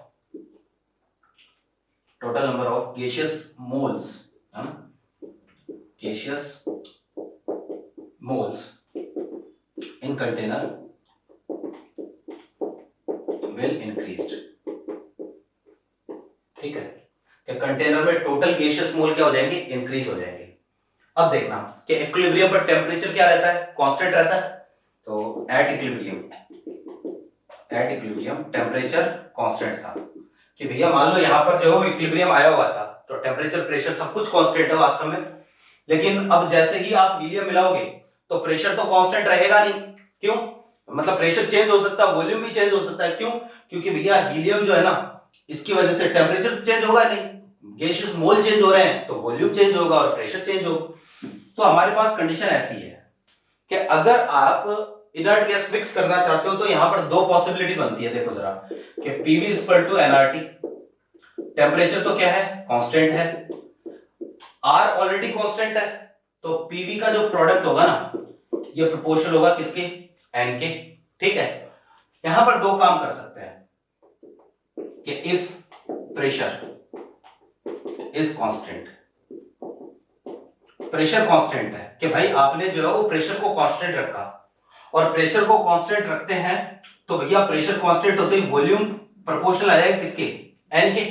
gaseous moles, gaseous moles in container will increased। ठीक है, कि कंटेनर में टोटल गैसियस मोल क्या हो जाएंगे, इंक्रीज हो जाएंगे। अब देखना कि इक्विलिब्रियम पर टेम्परेचर क्या रहता है, कांस्टेंट रहता है, तो एट इक्विलिब्रियम टेम्परेचर कांस्टेंट था। कि भैया मान लो यहां पर जो इक्विलिब्रियम आया हुआ था तो टेम्परेचर प्रेशर सब कुछ कांस्टेंट है वास्तव में, लेकिन अब जैसे ही आप हीलियम मिलाओगे तो प्रेशर तो कांस्टेंट रहेगा नहीं। क्यों, मतलब प्रेशर चेंज हो सकता है, वॉल्यूम भी चेंज हो सकता है। क्यों, क्योंकि भैया हीलियम जो है ना इसकी वजह से टेम्परेचर चेंज होगा नहीं, गैसियस मोल चेंज हो रहे हैं तो वॉल्यूम चेंज होगा और प्रेशर चेंज होगा। तो हमारे पास कंडीशन ऐसी है कि अगर आप इनर्ट गैस मिक्स करना चाहते हो तो यहां पर दो पॉसिबिलिटी बनती है। देखो जरा कि PV equal to nRT, temperature तो क्या है, कांस्टेंट है, R ऑलरेडी कांस्टेंट है, तो PV का जो प्रोडक्ट होगा ना ये प्रोपोर्शनल होगा किसके, N के। ठीक है, यहां पर दो काम कर सकते हैं कि if pressure is constant, pressure constant है, कि भाई आपने जो है वो प्रेशर को कांस्टेंट रखा, और प्रेशर को कांस्टेंट रखते हैं तो भैया प्रेशर कांस्टेंट होते ही वॉल्यूम प्रोपोर्शनल आ जाएगा किसके, N के।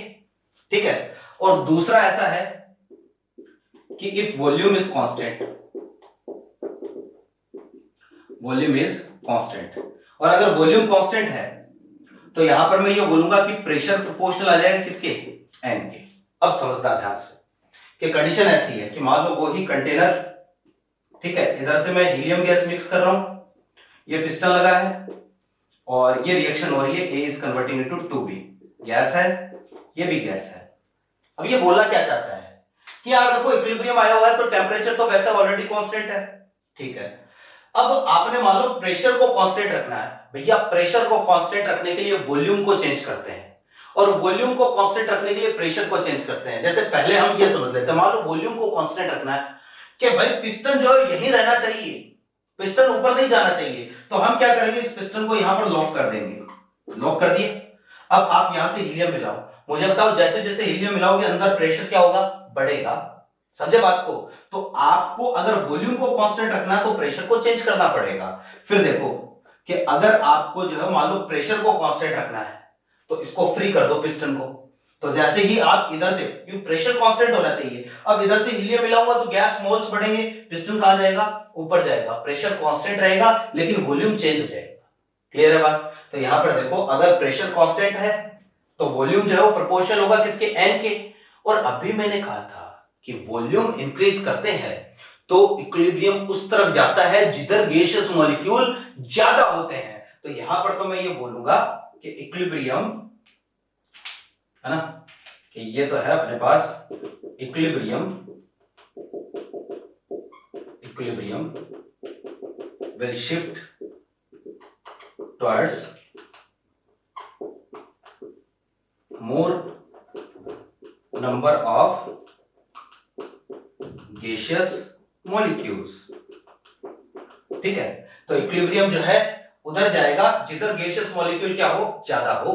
ठीक है, और दूसरा ऐसा है कि इफ वॉल्यूम इज कांस्टेंट, और अगर वॉल्यूम कांस्टेंट है तो यहां पर मैं ये बोलूंगा कि प्रेशर प्रोपोर्शनल आ जाएगा किसके, N के। अब समझना ध्यान से कि कंडीशन ऐसी है कि मान लो वो ही कंटेनर, ठीक है, इधर से मैं हीलियम गैस मिक्स कर रहा हूं, ये पिस्टन लगा है और ये रिएक्शन हो रही है, A is converting into 2B, gas है, ये भी गैस है। अब ये बोलना क्या चाहता है कि यार देखो इक्विलिब्रियम आया हुआ है तो टेम्परेचर तो वैसे ऑलरेडी कांस्टेंट है, ठीक है। अब आपने मान लो प्रेशर को कांस्टेंट रखना है, भैया प्रेशर को कांस्टेंट रखने के लिए वॉल्यूम को चेंज करते हैं और वॉल्यूम को कांस्टेंट रखने के लिए प्रेशर को चेंज करते हैं। जैसे पहले हम ये समझ लेते हैं, मान लो वॉल्यूम को कांस्टेंट रखना है कि भाई पिस्टन जो है यही रहना चाहिए, पिस्टन ऊपर नहीं जाना चाहिए, तो हम क्या करेंगे, इस पिस्टन को यहां पर लॉक कर देंगे। लॉक कर दिए। अब आप यहां से हीलियम मिलाओ, मुझे बताओ जैसे जैसे हीलियम मिलाओगे अंदर प्रेशर क्या होगा, बढ़ेगा। समझे बात को? तो आपको अगर वॉल्यूम को कांस्टेंट रखना है तो प्रेशर को चेंज करना पड़ेगा। फिर देखो कि अगर आपको जो है मान लो प्रेशर को कांस्टेंट रखना है तो इसको फ्री कर दो पिस्टन को, तो जैसे ही आप इधर से, क्योंकि प्रेशर कांस्टेंट होना चाहिए, अब इधर से हीलियम मिलाऊंगा तो गैस मोल्स बढ़ेंगे, पिस्टन कहां जाएगा, ऊपर जाएगा, प्रेशर कांस्टेंट रहेगा लेकिन वॉल्यूम चेंज हो जाएगा। क्लियर है बात? तो यहां पर देखो अगर प्रेशर कांस्टेंट है तो वॉल्यूम जो है वो प्रोपोर्शनल होगा किसके, एन के। और अभी मैंने कहा था कि वॉल्यूम इंक्रीज करते हैं तो इक्विलिब्रियम उस तरफ जाता है जिधर गैसियस मॉलिक्यूल ज्यादा होते हैं। तो यहां पर तो मैं ये बोलूंगा कि इक्विलिब्रियम है ना, कि ये तो है अपने पास equilibrium, equilibrium will shift towards more number of gaseous molecules. ठीक है, तो इक्विलिब्रियम जो है उधर जाएगा जिधर गैसियस मॉलिक्यूल क्या हो, ज्यादा हो।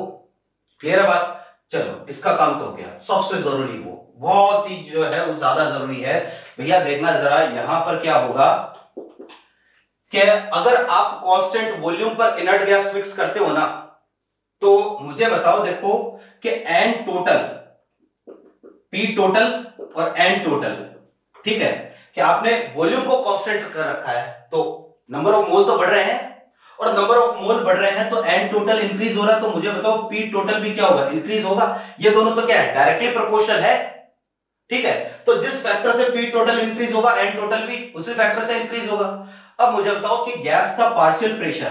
क्लियर है बात? चलो इसका काम तो हो गया। सबसे जरूरी वो बहुत ही जो है वो ज्यादा जरूरी है, भैया देखना जरा यहां पर क्या होगा कि अगर आप कांस्टेंट वॉल्यूम पर इनर्ट गैस मिक्स करते हो ना, तो मुझे बताओ देखो कि एन टोटल, पी टोटल और एन टोटल, ठीक है, कि आपने वॉल्यूम को कांस्टेंट कर रखा है तो नंबर ऑफ मोल तो बढ़ रहे हैं, और नंबर ऑफ मोल बढ़ रहे हैं तो एन टोटल इंक्रीज हो रहा है, तो मुझे बताओ पी टोटल भी क्या होगा, इंक्रीज होगा। ये दोनों तो क्या है, डायरेक्टली प्रोपोर्शनल है। ठीक है, तो जिस फैक्टर से पी टोटल इंक्रीज होगा एन टोटल भी उसी फैक्टर से इंक्रीज होगा। अब मुझे बताओ कि गैस का पार्शियल प्रेशर,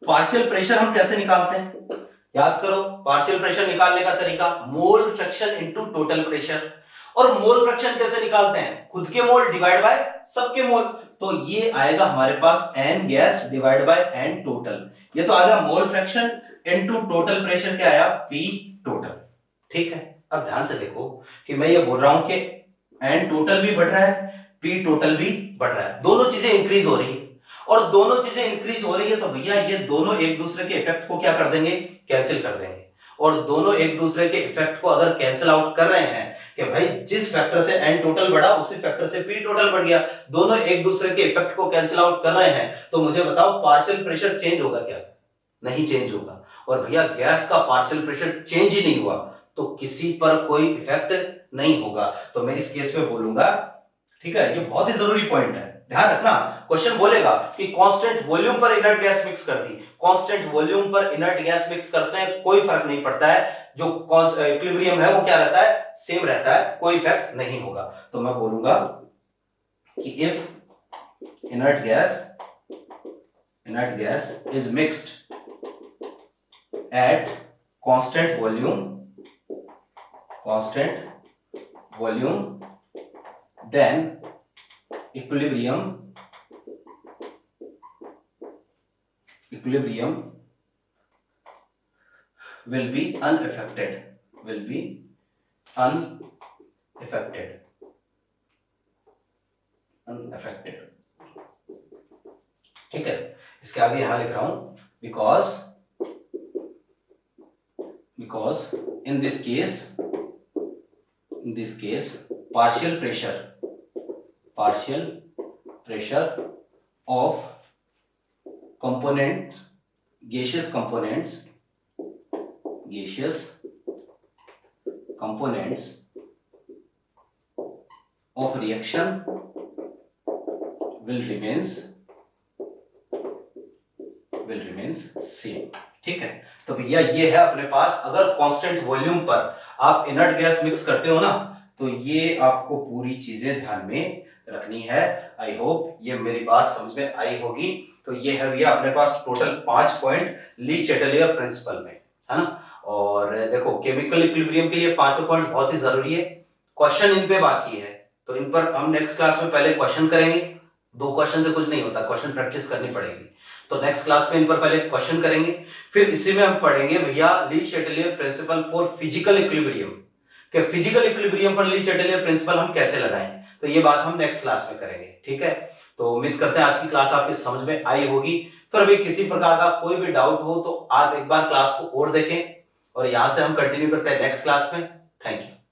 पार्शियल प्रेशर हम कैसे निकालते हैं, याद करो। पार्शियल प्रेशर निकालने का तरीका मोल फ्रैक्शन इनटू टोटल प्रेशर। और मोल फ्रैक्शन कैसे निकालते हैं, खुद के मोल डिवाइड बाय सबके मोल। तो ये आएगा हमारे पास N gas divide by N total. ये तो आ गया mole fraction into total pressure, क्या आया, पी टोटल। ठीक है, अब ध्यान से देखो कि मैं ये बोल रहा हूं कि एन टोटल भी बढ़ रहा है, पी टोटल भी बढ़ रहा है, दोनों चीजें इंक्रीज हो रही है। और दोनों चीजें इंक्रीज हो रही है तो भैया ये दोनों एक दूसरे के इफेक्ट को क्या कर देंगे, कैंसिल कर देंगे। और दोनों एक दूसरे के इफेक्ट को अगर कैंसिल आउट कर रहे हैं कि भाई जिस फैक्टर से एन टोटल बढ़ा उसी फैक्टर से पी टोटल बढ़ गया, दोनों एक दूसरे के इफेक्ट को कैंसिल आउट कर रहे हैं, तो मुझे बताओ पार्शियल प्रेशर चेंज होगा क्या, नहीं चेंज होगा। और भैया गैस का पार्शियल प्रेशर चेंज ही नहीं हुआ तो किसी पर कोई इफेक्ट नहीं होगा। तो मैं इस केस में बोलूंगा, ठीक है, ये बहुत ही जरूरी पॉइंट है, ध्यान रखना। क्वेश्चन बोलेगा कि कांस्टेंट वॉल्यूम पर इनर्ट गैस मिक्स कर दी, कांस्टेंट वॉल्यूम पर इनर्ट गैस मिक्स करते हैं कोई फर्क नहीं पड़ता है, जो इक्विलिब्रियम है वो क्या रहता है, सेम रहता है, कोई इफेक्ट नहीं होगा। तो मैं बोलूंगा कि if inert gas is mixed at constant volume then equilibrium will be unaffected, ठीक है। इसके आगे यहां लिख रहा हूं because in this case partial pressure of gaseous components of reaction will remains same. ठीक है, तो भैया ये है अपने पास, अगर कांस्टेंट वॉल्यूम पर आप इनर्ट गैस मिक्स करते हो ना, तो ये आपको पूरी चीजें ध्यान में रखनी है। आई होप ये मेरी बात समझ में आई होगी। तो ये है भैया अपने पास total 5 point Le Chatelier principle में, है ना। और देखो केमिकल इक्विलिब्रियम के लिए पांचों पॉइंट बहुत ही जरूरी है। क्वेश्चन इन पे बाकी है, तो इन पर हम नेक्स्ट क्लास में पहले क्वेश्चन करेंगे। 2 क्वेश्चन से कुछ नहीं होता, क्वेश्चन प्रैक्टिस करनी पड़ेगी। तो नेक्स्ट क्लास में इन पर पहले क्वेश्चन करेंगे, फिर इसी में हम पढ़ेंगे भैया ली Chatelier principal for physical equilibrium, कि फिजिकल इक्विलिब्रियम पर ली चैटलियर प्रिंसिपल हम कैसे लगाएं। तो ये बात हम नेक्स्ट क्लास में करेंगे, ठीक है। तो उम्मीद करते हैं आज की क्लास आपकी समझ में आई होगी। फिर अभी किसी प्रकार का कोई भी डाउट हो तो आप एक बार क्लास को और देखें, और यहां से हम कंटिन्यू करते हैं नेक्स्ट क्लास में। Thank you.